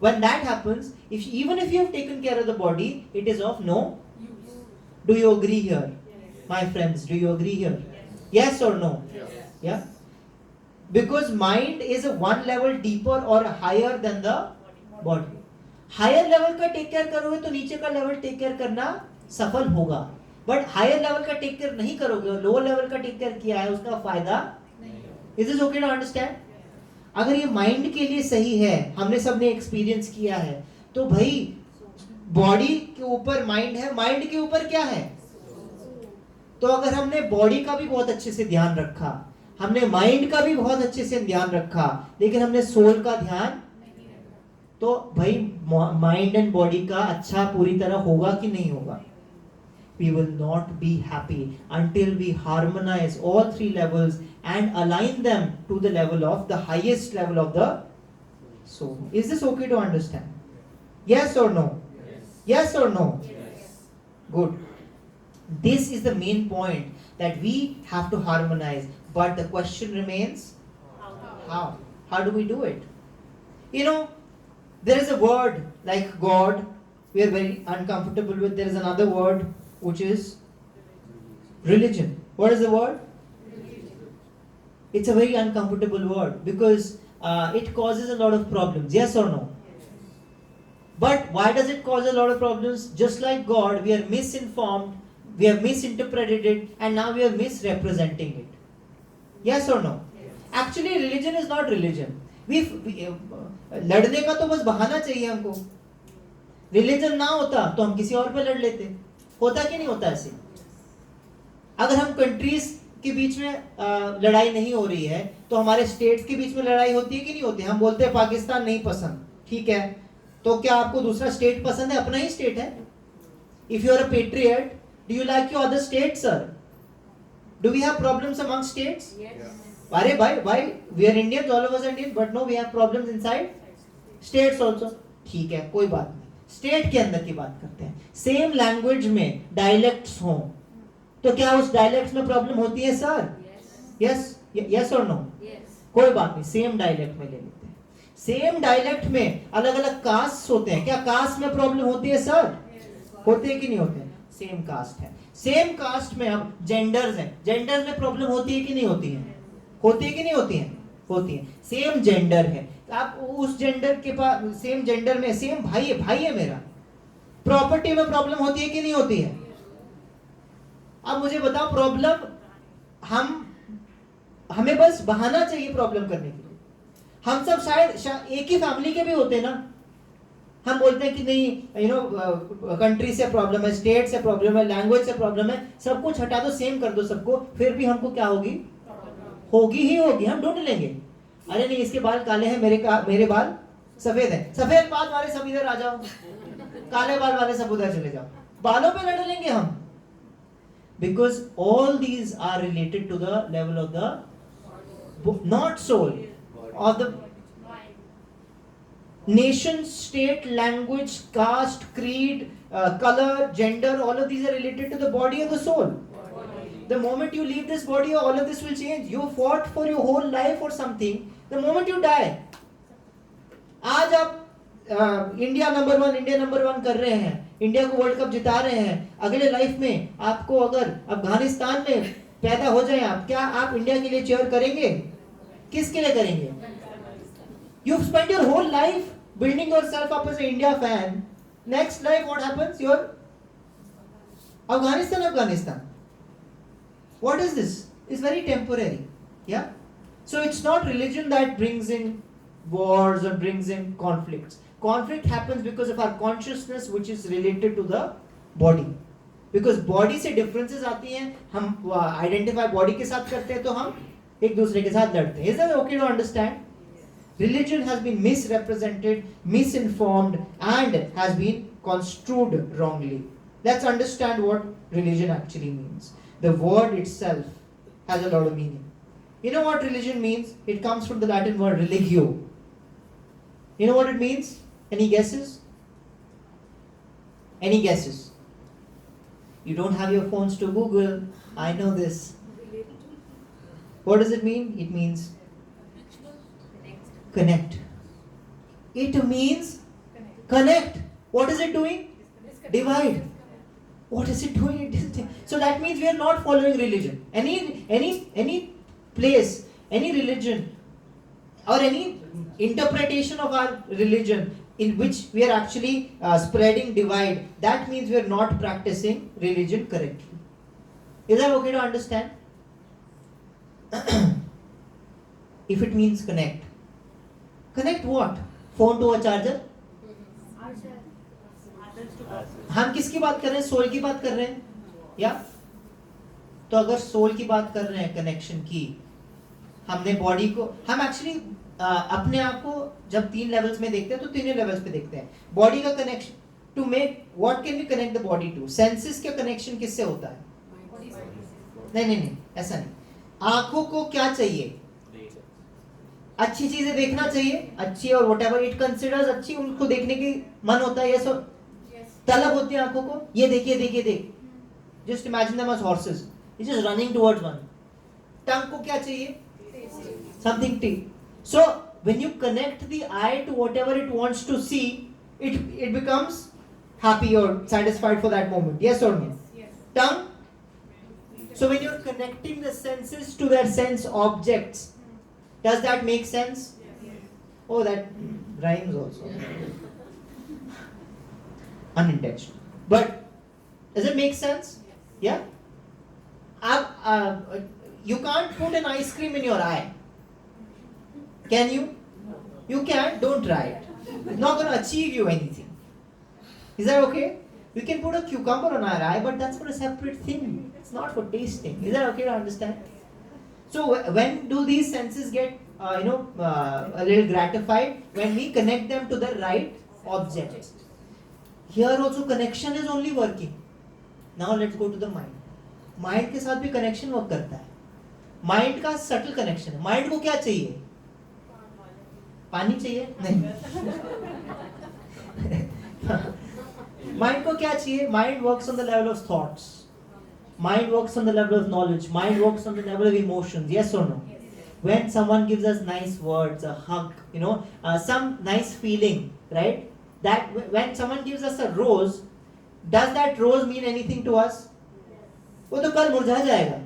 When that happens, even if you have taken care of the body, it is of no use. Do you agree here? Yes. My friends, do you agree here? Yes or no? Yes. Yeah? Because mind is one level deeper or higher than the body. Higher level का take care करोगे तो नीचे का level take care करना सफल होगा, but higher level का take care नहीं करोगे और लोअर लेवल का टेक केयर किया है, उसका फायदा नहीं. Is this okay to understand? अगर ये माइंड के लिए सही है, हमने सबने एक्सपीरियंस किया है, तो भाई बॉडी के ऊपर माइंड है, माइंड के ऊपर क्या है? तो अगर हमने बॉडी का भी बहुत अच्छे से ध्यान रखा, हमने माइंड का भी बहुत अच्छे से ध्यान रखा, लेकिन हमने सोल का ध्यान, तो भाई माइंड एंड बॉडी का अच्छा पूरी तरह होगा कि नहीं होगा? We will not be happy until we harmonize all three levels and align them to the level of the highest level of the soul. Is this okay to understand? Yes or no? Yes or no? Good. This is the main point, that we have to harmonize, but the question remains, how? How do we do it? You know, there is a word like God we are very uncomfortable with. There is another word which is religion. What is the word? It's a very uncomfortable word because it causes a lot of problems. Yes or no? But why does it cause a lot of problems? Just like God, we are misinformed, we have misinterpreted it, and now we are misrepresenting it. Yes or no? Actually, religion is not religion. लड़ने का तो बस बहाना चाहिए हमको. Religion ना होता तो हम किसी और पे लड़ लेते. होता कि नहीं होता ऐसे? अगर हम कंट्रीज के बीच में लड़ाई नहीं हो रही है तो हमारे स्टेट्स के बीच में लड़ाई होती है कि नहीं होती? हम बोलते हैं पाकिस्तान नहीं पसंद, ठीक है, तो क्या आपको दूसरा स्टेट पसंद है? अपना ही स्टेट है. If you are a patriot, do you like your other state, sir? Do we have problems among states? अरे भाई, why we are Indians, all of us Indians, but no we have problems inside states also. ठीक है, कोई बात नहीं. State के अंदर की बात करते हैं. सेम लैंग्वेज में डायलेक्ट्स हो तो क्या उस डायलेक्ट्स में प्रॉब्लम होती है, सर? यस, यस और नो? कोई बात नहीं, सेम डायलेक्ट में ले लेते हैं. सेम डायलेक्ट में अलग अलग कास्ट होते हैं. क्या कास्ट में प्रॉब्लम होती है, सर? होते हैं कि नहीं होते? सेम कास्ट है. सेम कास्ट में अब जेंडर्स हैं. जेंडर्स में प्रॉब्लम होती है कि नहीं होती है? होती है कि नहीं होती है? होती है. सेम जेंडर है, आप उस जेंडर के पास, सेम जेंडर में सेम भाई है मेरा, प्रॉपर्टी में प्रॉब्लम होती है कि नहीं होती है? अब मुझे बताओ, प्रॉब्लम हमें बस बहाना चाहिए प्रॉब्लम करने के लिए. हम सब शायद एक ही फैमिली के भी होते हैं ना. हम बोलते हैं कि नहीं, यू नो, कंट्री से प्रॉब्लम है, स्टेट से प्रॉब्लम है, लैंग्वेज से प्रॉब्लम है, सब कुछ हटा दो, सेम कर दो सबको, फिर भी हमको क्या होगी? होगी ही होगी. हम ढूंढ लेंगे, अरे नहीं इसके बाल काले हैं, मेरे बाल सफेद हैं, सफेद बाल वाले सब इधर आ जाओ, काले बाल वाले सब उधर चले जाओ. बालों पे लड़ लेंगे हम, because all these are related to the level of the not soul, of the nation, state, language, caste, creed, color, gender. All of these are related to the body and the soul. The moment you leave this body, all of this will change. You fought for your whole life for something. The moment you die, आज आप India number one कर रहे हैं, India को world cup जिता रहे हैं. अगले लाइफ में आपको अगर अफगानिस्तान में पैदा हो जाए आप, क्या आप इंडिया के लिए चीयर करेंगे? किसके लिए करेंगे? You've spent your whole life building yourself up as an India fan. Next life, what happens? You're Afghanistan. What is this? It's very temporary. Yeah? So it's not religion that brings in wars or brings in conflicts. Conflict happens because of our consciousness, which is related to the body. Because body से differences आती हैं, हम identify body के साथ करते हैं तो हम एक दूसरे के साथ लड़ते हैं. Is that okay to understand? Religion has been misrepresented, misinformed, and has been construed wrongly. Let's understand what religion actually means. The word itself has a lot of meaning. You know what religion means? It comes from the Latin word religio. You know what it means? Any guesses? Any guesses? You don't have your phones to Google. I know this. What does it mean? It means connect. It means connect. What is it doing? Divide. What is it doing? So that means we are not following religion. Any place, any religion, or any interpretation of our religion in which we are actually spreading divide, that means we are not practicing religion correctly. Is that okay to understand? If it means connect. Connect what? Phone to a charger? हम किसकी बात कर रहे हैं? Soul की बात कर रहे हैं? या तो अगर सोल की बात कर रहे हैं, कनेक्शन की, हमने बॉडी को, हम एक्चुअली अपने आप को जब 3 लेवल्स में देखते हैं तो तीनों लेवल्स पे देखते हैं. बॉडी का connection, to make what can we connect the body to? Senses का कनेक्शन किससे होता है? नहीं, ऐसा नहीं. आंखों को क्या चाहिए? अच्छी चीजें देखना चाहिए, अच्छी और व्हाटएवर इट कंसीडर्स अच्छी, उनको देखने की मन होता है. ये सब तलब होती है आंखों को, ये देख. Just imagine them as horses, it is running towards one. Tongue को क्या चाहिए? Something tea. So when you connect the eye to whatever it wants to see, it becomes happy or satisfied for that moment. Yes or no? Tongue. So when you're connecting the senses to their sense objects, does that make sense? Oh, that rhymes also. Unintentional. But does it make sense? Yeah. You can't put an ice cream in your eye. Can you? You can. Don't try it. It's not going to achieve you anything. Is that okay? We can put a cucumber on our eye, but that's for a separate thing. It's not for tasting. Is that okay to understand? So when do these senses get, a little gratified? When we connect them to the right objects. Here also connection is only working. Now let's go to the mind. Mind के साथ भी connection work करता है. Mind का subtle connection है. Mind को क्या चाहिए? पानी चाहिए? नहीं. Mind को क्या चाहिए? Mind works on the level of thoughts. Mind works on the level of knowledge. Mind works on the level of emotions. Yes or no? When someone gives us nice words, a hug, some nice feeling, right? That when someone gives us a rose, does that rose mean anything to us? वो तो कल मुरझा जाएगा.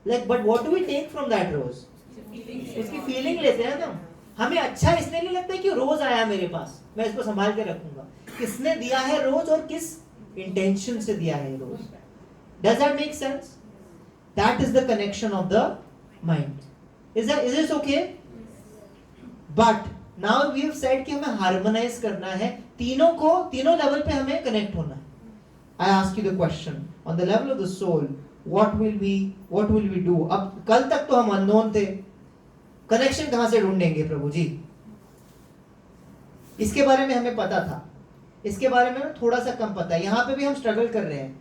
Like, but what do we take from that rose? उसकी feeling लेते हैं ना. हमें अच्छा इसलिए नहीं लगता है कि रोज आया मेरे पास, मैं इसको संभाल के रखूंगा. किसने दिया है रोज और किस इंटेंशन से दिया है रोज? Does that make sense? That is the connection of the mind. Is this okay? But now we have said कि हमें हार्मोनाइज करना है, तीनों लेवल पे हमें कनेक्ट होना है. I ask you the question, on the level of the soul, what will we do? अब कल तक तो हम अननोन थे, कनेक्शन कहां से ढूंढेंगे प्रभु जी? इसके बारे में हमें पता था, इसके बारे में थोड़ा सा कम पता है. यहाँ पे भी हम स्ट्रगल कर रहे हैं.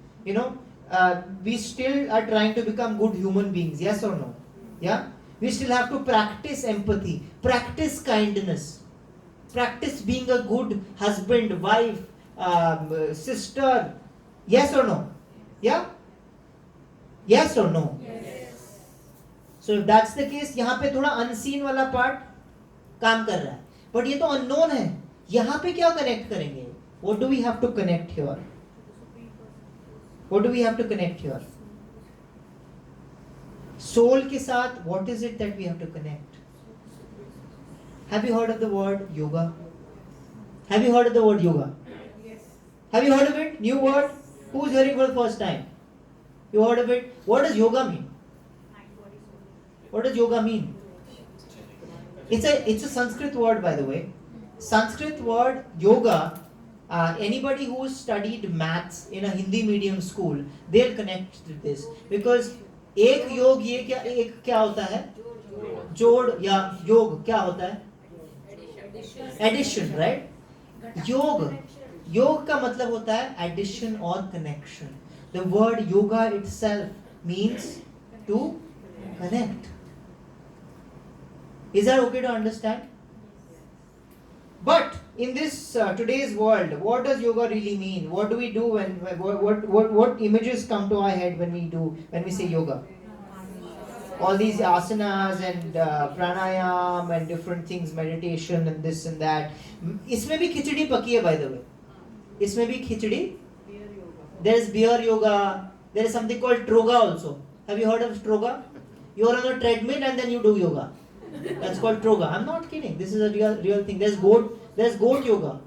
We still are trying to become good human beings. Yes or no? Yeah. We still have to practice empathy, practice kindness, practice being a good husband, wife, sister. Yes or no? Yeah. Yes or no? So if that's the case, यहाँ पे थोड़ा unseen वाला part काम कर रहा है, but ये तो unknown है. यहाँ पे क्या connect करेंगे? What do we have to connect here? What do we have to connect here? Soul के साथ what is it that we have to connect? Have you heard of the word yoga? Have you heard of the word yoga? Yes. Have you heard of it? New word? Who's hearing for the first time? You heard of it? What does yoga mean? Mind, body, soul. What does yoga mean? It's a Sanskrit word, by the way. Sanskrit word yoga. Anybody who studied maths in a Hindi medium school, they'll connect to this, because एक योग ये क्या होता है? जोड़ या योग क्या होता है? Addition, right? योग का मतलब होता है addition or connection. The word yoga itself means to connect. Is that okay to understand? But in this today's world, what does yoga really mean? What do we do what images come to our head when we say yoga? All these asanas and pranayam and different things, meditation and this and that. इसमें भी खिचड़ी पकी है, by the way. इसमें भी खिचड़ी. There is beer yoga. There is something called troga also. Have you heard of troga? You are on a treadmill and then you do yoga. That's called troga. I'm not kidding. This is a real thing. There's goat yoga.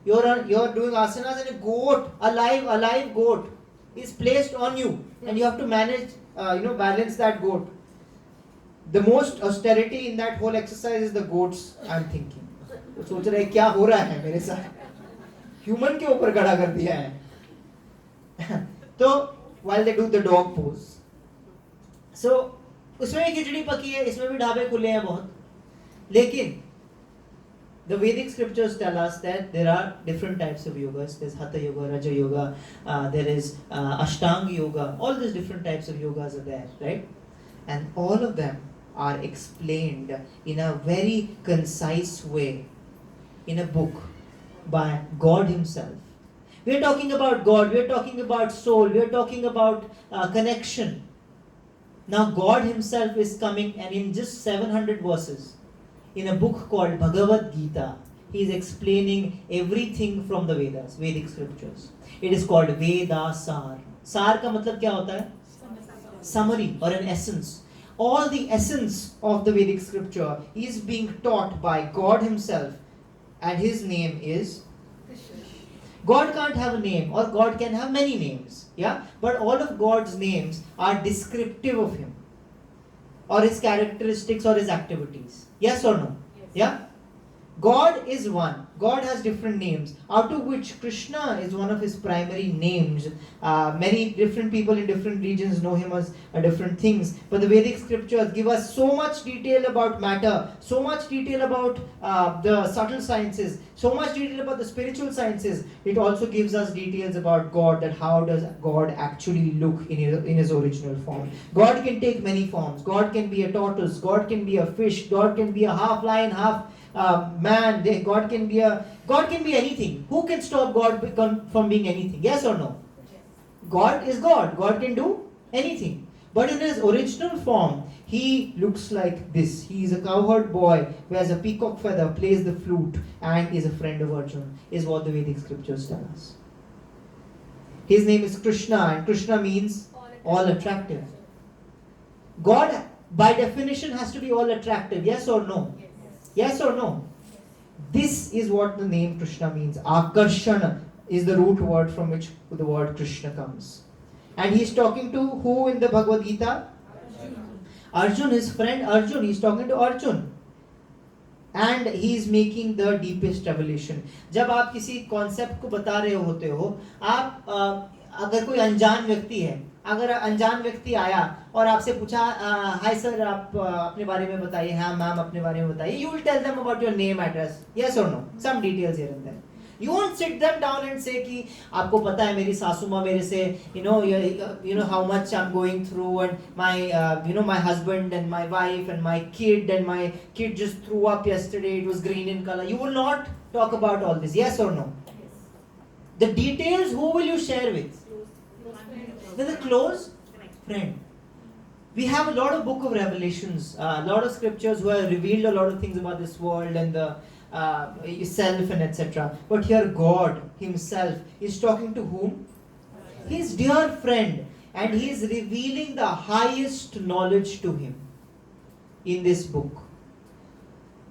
You're doing asanas and a live goat is placed on you and you have to manage, balance that goat. The most austerity in that whole exercise is the goats, I'm thinking. तो सोच रहे क्या हो रहा है मेरे साथ? Human के ऊपर खड़ा कर दिया है. तो while they do the dog pose, So उसमें भी खिचड़ी पकी है, इसमें भी ढाबे खुले हैं बहुत. लेकिन the Vedic scriptures tell us that there are different types of yogas. There's Hatha Yoga, Raja Yoga, there is Ashtanga Yoga. All these different types of yogas are there, right? And all of them are explained in a very concise way in a book by God Himself. We are talking about God, we are talking about soul, we are talking about connection. Now God Himself is coming, and in just 700 verses, in a book called Bhagavad Gita, he is explaining everything from the Vedas, Vedic scriptures. It is called Veda Sar. Sar का मतलब क्या होता है? Summary or an essence. All the essence of the Vedic scripture is being taught by God Himself, and His name is. God can't have a name, or God can have many names, yeah? But all of God's names are descriptive of Him, or His characteristics or His activities. Yes or no? Yes. Yeah? God is one. God has different names, out of which Krishna is one of His primary names. Many different people in different regions know Him as different things. But the Vedic scriptures give us so much detail about matter, so much detail about the subtle sciences, so much detail about the spiritual sciences. It also gives us details about God, that how does God actually look in His original form. God can take many forms. God can be a tortoise. God can be a fish. God can be a half lion, half man. God can be anything. Who can stop God from being anything? Yes or no? God is God. God can do anything. But in His original form, He looks like this. He is a cowherd boy who has a peacock feather, plays the flute, and is a friend of Arjuna, is what the Vedic scriptures tell us. His name is Krishna, and Krishna means all attractive. God, by definition, has to be all attractive. Yes or no? Yes or no? This is what the name Krishna means. Akarshana is the root word from which the word Krishna comes. And he's talking to who in the Bhagavad Gita? Arjun, his friend Arjun. He's talking to Arjun. And he is making the deepest revelation. जब आप किसी concept को बता रहे होते हो, आप अगर कोई अनजान व्यक्ति है, अगर अनजान व्यक्ति आया और आपसे पूछा, हाय सर, आप अपने बारे में बताइए, हाँ मैम अपने बारे में बताइए, you will tell them about your name, address, yes or no, some details here and there. You won't sit them down and say कि आपको पता है मेरी सासू माँ मेरे से you know how much I'm going through, and my my husband and my wife and my kid just threw up yesterday, it was green in color. You will not talk about all this, yes or no? The details who will you share with? With a close friend. We have a lot of book of revelations, a lot of scriptures who have revealed a lot of things about this world and the self and etc. But here God Himself is talking to whom? His dear friend, and He is revealing the highest knowledge to him in this book.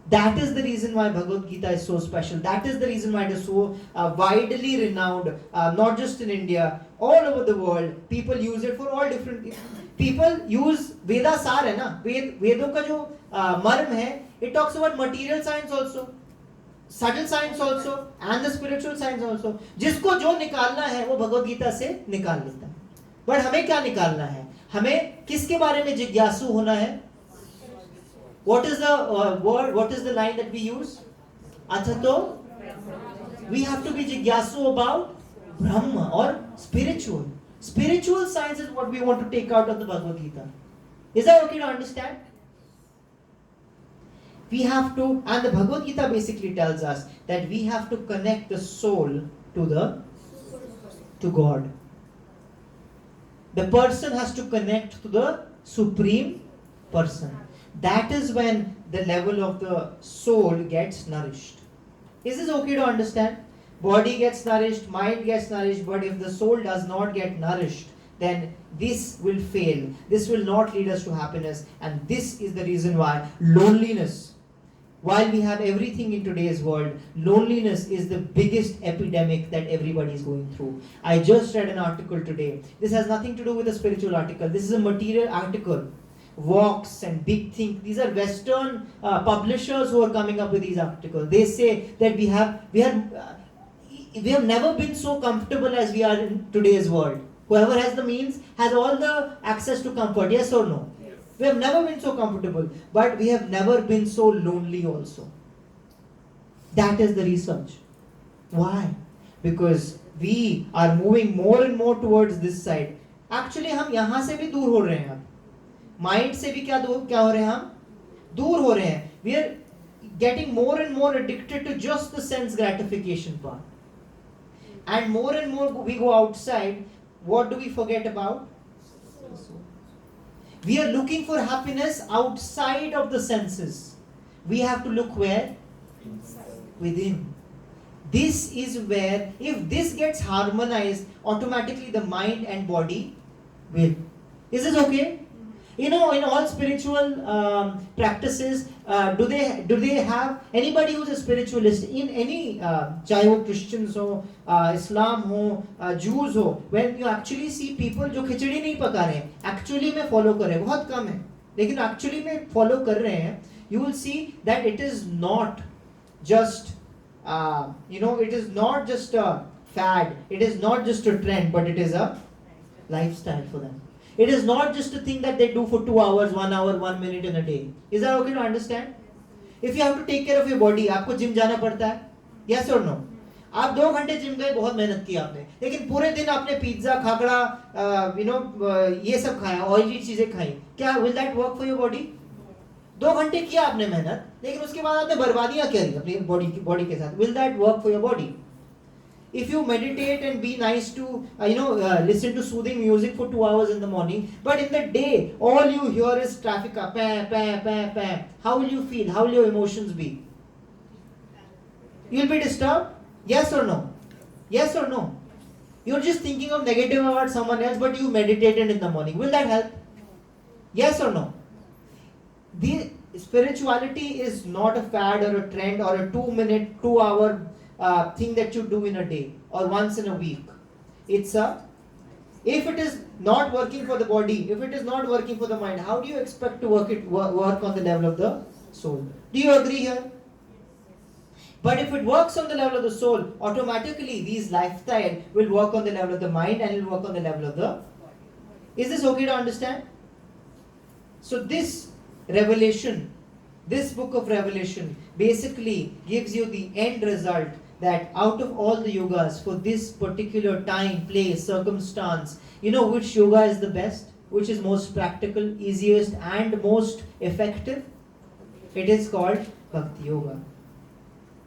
That is the reason why Bhagavad Gita is so special. That is the reason why it is so widely renowned, not just in India, all over the world. People use it for all different. People use Veda Sar है ना, वेदों का जो मर्म है, it talks about material science also, subtle science also, and the spiritual science also. जिसको जो निकालना है वो भगवद गीता से निकाल लेता है. But हमें क्या निकालना है? हमें किसके बारे में जिज्ञासु होना है? What is the word? What is the line that we use? Athato. We have to be jigyasu about Brahma or spiritual. Spiritual science is what we want to take out of the Bhagavad Gita. Is that okay to understand? We have to, and the Bhagavad Gita basically tells us that we have to connect the soul to God. The person has to connect to the Supreme Person. That is when the level of the soul gets nourished. Is this okay to understand? Body gets nourished, mind gets nourished, but if the soul does not get nourished, then this will fail. This will not lead us to happiness. And this is the reason why loneliness, while we have everything in today's world, loneliness is the biggest epidemic that everybody is going through. I just read an article today. This has nothing to do with a spiritual article. This is a material article. Vox and Big Think, these are Western publishers who are coming up with these articles. They say that we have never been so comfortable as we are in today's world. Whoever has the means has all the access to comfort. Yes or no? We have never been so comfortable, but we have never been so lonely also. That is the research. Why? Because we are moving more and more towards this side. Actually हम यहाँ से भी दूर हो रहे हैं अब. Mind से भी क्या हो रहे हैं हम? दूर हो रहे हैं. We are getting more and more addicted to just the sense gratification part. And more we go outside, what do we forget about? We are looking for happiness outside of the senses. We have to look where? Within. This is where, if this gets harmonized, automatically the mind and body will. Is this okay? You know, in all spiritual practices, do they have anybody who's a spiritualist in any, चाहे वो Christians हो, Islam हो, Jews हो, when you actually see people जो खिचड़ी नहीं पका रहे हैं, actually में follow कर रहे हैं, बहुत कम है, लेकिन actually में follow कर रहे हैं, you will see that it is not just, it is not just a fad, it is not just a trend, but it is a lifestyle for them. It is not just a thing that they do for 2 hours, 1 hour, 1 minute in a day. Is that okay to understand? If you have to take care of your body, आपको gym जाना पड़ता है? Yes or no? आप 2 घंटे gym गए, बहुत मेहनत की आपने, लेकिन पूरे दिन आपने पिज्जा, खाकड़ा, ये सब खाया, ऑयली चीजें खाई, क्या will that work for your body? 2 घंटे किया आपने मेहनत, लेकिन उसके बाद आपने बर्बादियां करी अपनी बॉडी के साथ. Will that work for your body? If you meditate and be nice to, listen to soothing music for 2 hours in the morning, but in the day, all you hear is traffic, how will you feel? How will your emotions be? You'll be disturbed? Yes or no? Yes or no? You're just thinking of negative about someone else, but you meditated in the morning. Will that help? Yes or no? The spirituality is not a fad or a trend or a 2-minute, 2-hour thing that you do in a day or once in a week. If it is not working for the body, if it is not working for the mind, how do you expect to work on the level of the soul? Do you agree here? But if it works on the level of the soul, automatically these lifestyle will work on the level of the mind and will work on the level of the. Is this okay to understand? So this revelation, this book of Revelation basically gives you the end result that out of all the yogas for this particular time, place, circumstance, which yoga is the best, which is most practical, easiest and most effective? It is called Bhakti Yoga.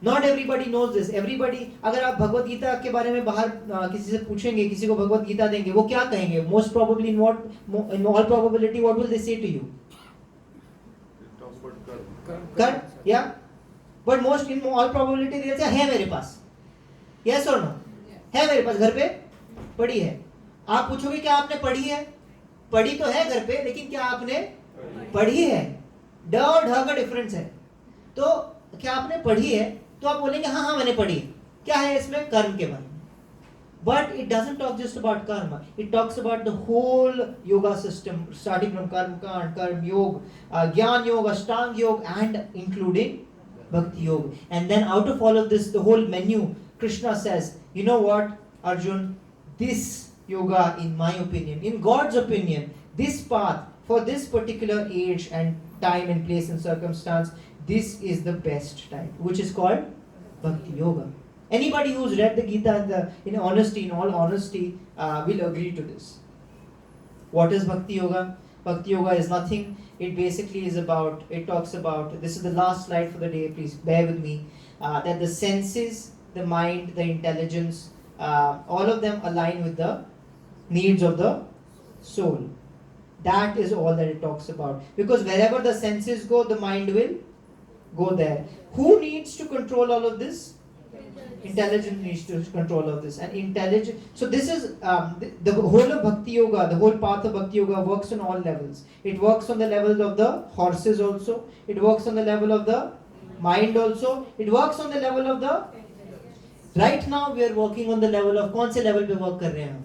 Not everybody knows this. Everybody, अगर आप भगवत गीता के बारे में बाहर किसी से पूछेंगे, किसी को भगवत गीता देंगे, वो क्या कहेंगे? Most probably in all probability, what will they say to you? Karma, yeah. But most in all probability they say है मेरे पास. Yes or no? है मेरे पास, घर पे पड़ी है. आप पूछोगे क्या आपने पढ़ी है? पढ़ी तो है घर पे, लेकिन क्या आपने पढ़ी है? ड और ढ का डिफरेंस है. तो क्या आपने पढ़ी है? तो आप बोलेंगे हाँ मैंने पढ़ी. क्या है इसमें? कर्म के बारे में. But it doesn't talk just about karma. It talks about the whole yoga system, starting from Karma Kand, Karma Yoga, Gyan Yoga, Ashtanga Yoga, and including Bhakti Yoga. And then out of all of this, the whole menu, Krishna says, you know what, Arjun, this yoga, in my opinion, in God's opinion, this path for this particular age and time and place and circumstance, this is the best type, which is called Bhakti Yoga. Anybody who's read the Gita in all honesty, will agree to this. What is Bhakti Yoga? Bhakti Yoga is nothing. It basically is about, it talks about, this is the last slide for the day, please bear with me, that the senses, the mind, the intelligence, all of them align with the needs of the soul. That is all that it talks about. Because wherever the senses go, the mind will go there. Who needs to control all of this? Intelligence needs to control of this. And intelligence. So this is the whole of Bhakti Yoga, the whole path of Bhakti Yoga works on all levels. It works on the level of the horses also. It works on the level of the mind also. It works on the level of the. Right now we are working on the level of. कौन से level पे work कर रहे हैं हम?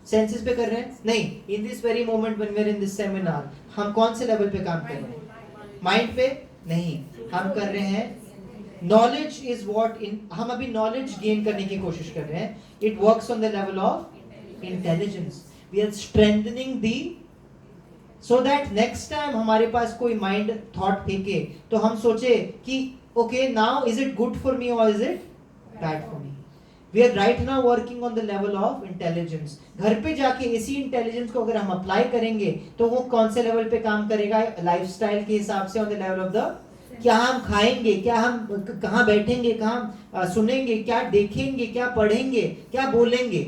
Senses पे कर रहे हैं? नहीं. In this very moment when we are in this seminar, हम कौन से level पे काम कर रहे हैं? Mind पे? नहीं. हम कर रहे हैं. Knowledge is what in हम अभी knowledge gain करने की कोशिश कर रहे हैं. It works on the level of intelligence. We are strengthening the, so that next time हमारे पास कोई mind thought फेंके तो हम सोचे कि okay, now is it good for me or is it bad for me? We are right now working on the level of intelligence. घर पे जाके इसी intelligence को अगर हम apply करेंगे तो वो कौन से level पे काम करेगा? Lifestyle के हिसाब से on the level of the, क्या हम खाएंगे, क्या हम कहाँ बैठेंगे, कहाँ सुनेंगे, क्या देखेंगे, क्या पढ़ेंगे, क्या बोलेंगे,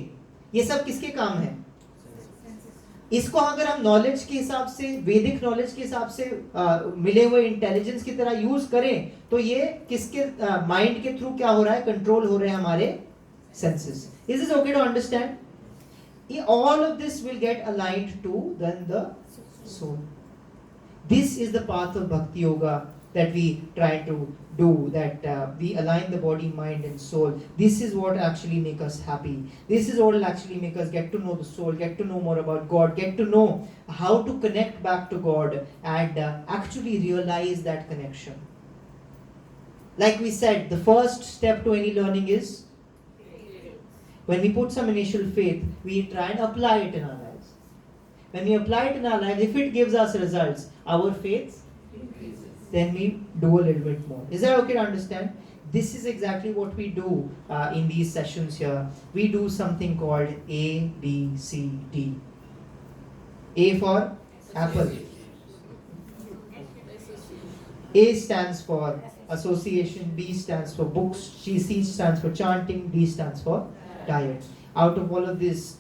ये सब किसके काम है? इसको अगर हम नॉलेज के हिसाब से, वैदिक नॉलेज के हिसाब से मिले हुए इंटेलिजेंस की तरह यूज करें तो ये किसके माइंड के थ्रू क्या हो रहा है? कंट्रोल हो रहे हैं हमारे senses. Is this okay to understand? All of this will get aligned to then the soul. This is the path of Bhakti Yoga that we try to do, that we align the body, mind and soul. This is what actually make us happy. This is what will actually make us get to know the soul, get to know more about God, get to know how to connect back to God and actually realize that connection. Like we said, the first step to any learning is when we put some initial faith, we try and apply it in our lives. When we apply it in our lives, if it gives us results, our faith, then we do a little bit more. Is that okay to understand? This is exactly what we do in these sessions here. We do something called A, B, C, D. A for apple. A stands for association, B stands for books, C stands for chanting, D stands for diet. Out of all of this,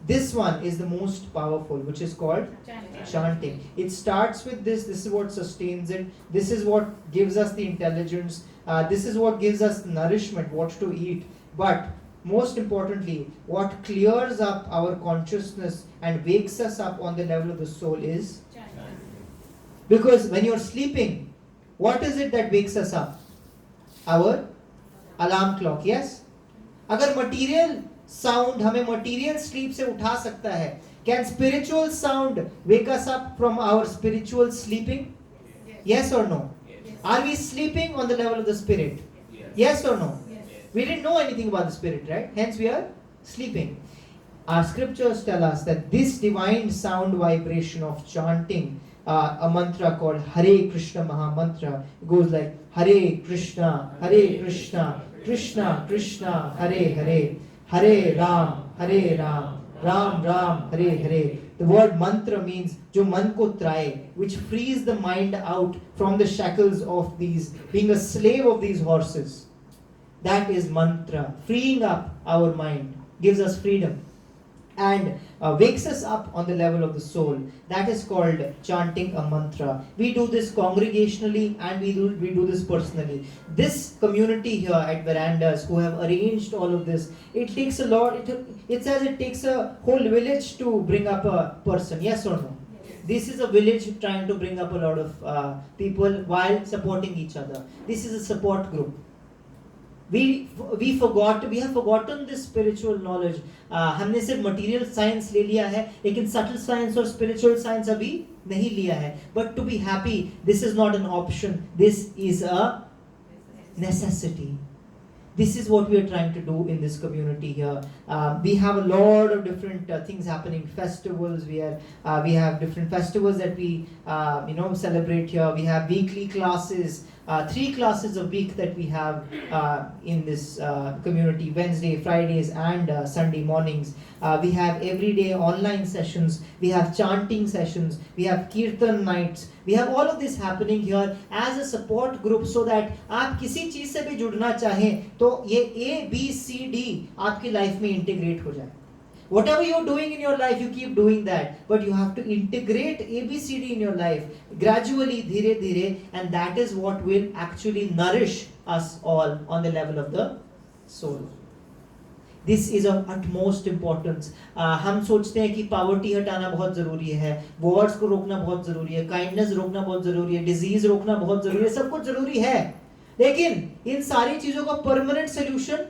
this one is the most powerful, which is called chanting. It starts with this. This is what sustains it. This is what gives us the intelligence. This is what gives us nourishment, what to eat. But most importantly, what clears up our consciousness and wakes us up on the level of the soul is chanting. Because when you're sleeping, what is it that wakes us up? Our alarm clock, yes? अगर material sound हमें material sleep से उठा सकता है, can spiritual sound wake us up from our spiritual sleeping? Yes or no? Yes. Are we sleeping on the level of the spirit? Yes or no? Yes. We didn't know anything about the spirit, right? Hence we are sleeping. Our scriptures tell us that this divine sound vibration of chanting a mantra called Hare Krishna Maha Mantra, it goes like Hare Krishna, Krishna Krishna, Hare Hare, Hare Ram, Ram Ram, Hare Hare. The word mantra means जो मन को त्राए, which frees the mind out from the shackles of these, being a slave of these horses. That is mantra, freeing up our mind, gives us freedom and wakes us up on the level of the soul. That is called chanting a mantra. We do this congregationally and we do this personally. This community here at Verandas who have arranged all of this, it takes a lot. It says it takes a whole village to bring up a person. Yes or no? Yes. This is a village trying to bring up a lot of people while supporting each other. This is a support group. We have forgotten this spiritual knowledge. हमने सिर्फ material science ले लिया है, लेकिन subtle science और spiritual science अभी नहीं लिया है. But to be happy, this is not an option. This is a necessity. This is what we are trying to do in this community here. We have a lot of different things happening. Festivals. We have different festivals that we celebrate here. We have weekly classes. 3 classes a week that we have in this community, Wednesday, Fridays and Sunday mornings. We have everyday online sessions, we have chanting sessions, we have kirtan nights, we have all of this happening here as a support group so that आप किसी चीज से भी जुड़ना चाहें तो ये A, B, C, D आपकी लाइफ में इंटीग्रेट हो जाए. Whatever you're doing in your life, you keep doing that. But you have to integrate ABCD in your life gradually, dhire dhire, and that is what will actually nourish us all on the level of the soul. This is of utmost importance. हम सोचते हैं कि poverty हटाना बहुत ज़रूरी है, Wars को रोकना बहुत ज़रूरी है, काइंडनेस रोकना बहुत ज़रूरी है, डिजीज रोकना बहुत ज़रूरी है, सब कुछ ज़रूरी है. लेकिन इन सारी चीज़ों का परमानेंट सोल्यूशन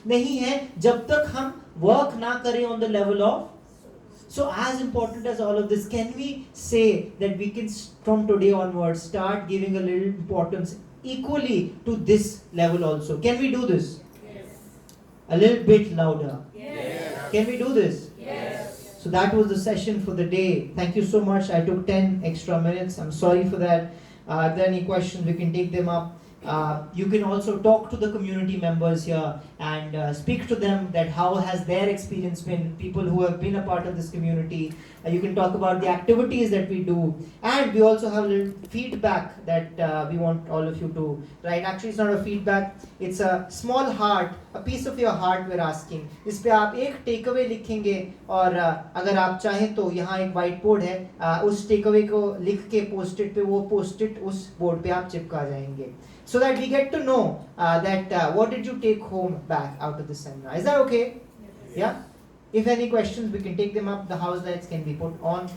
नहीं है जब तक हम work ना करें on the level of. So as important as all of this, can we say that we can from today onwards start giving a little importance equally to this level also? Can we do this? Yes. A little bit louder. Yes. Can we do this? So that was the session for the day. Thank you so much. I took 10 extra minutes. I'm sorry for that. If there are any questions, we can take them up. You can also talk to the community members here and speak to them that how has their experience been, people who have been a part of this community. You can talk about the activities that we do, and we also have a little feedback that we want all of you to write. Actually, it's not a feedback, it's a small heart, a piece of your heart we're asking. इस पे आप एक takeaway लिखेंगे और अगर आप चाहें तो यहाँ एक व्हाइट बोर्ड है, उस टेकअवे को लिख के पोस्ट इट पे, वो पोस्ट इट उस बोर्ड पे आप चिपका जाएंगे. So that we get to know that what did you take home back out of the seminar. Is that okay? Yeah? If any questions, we can take them up. The house lights can be put on.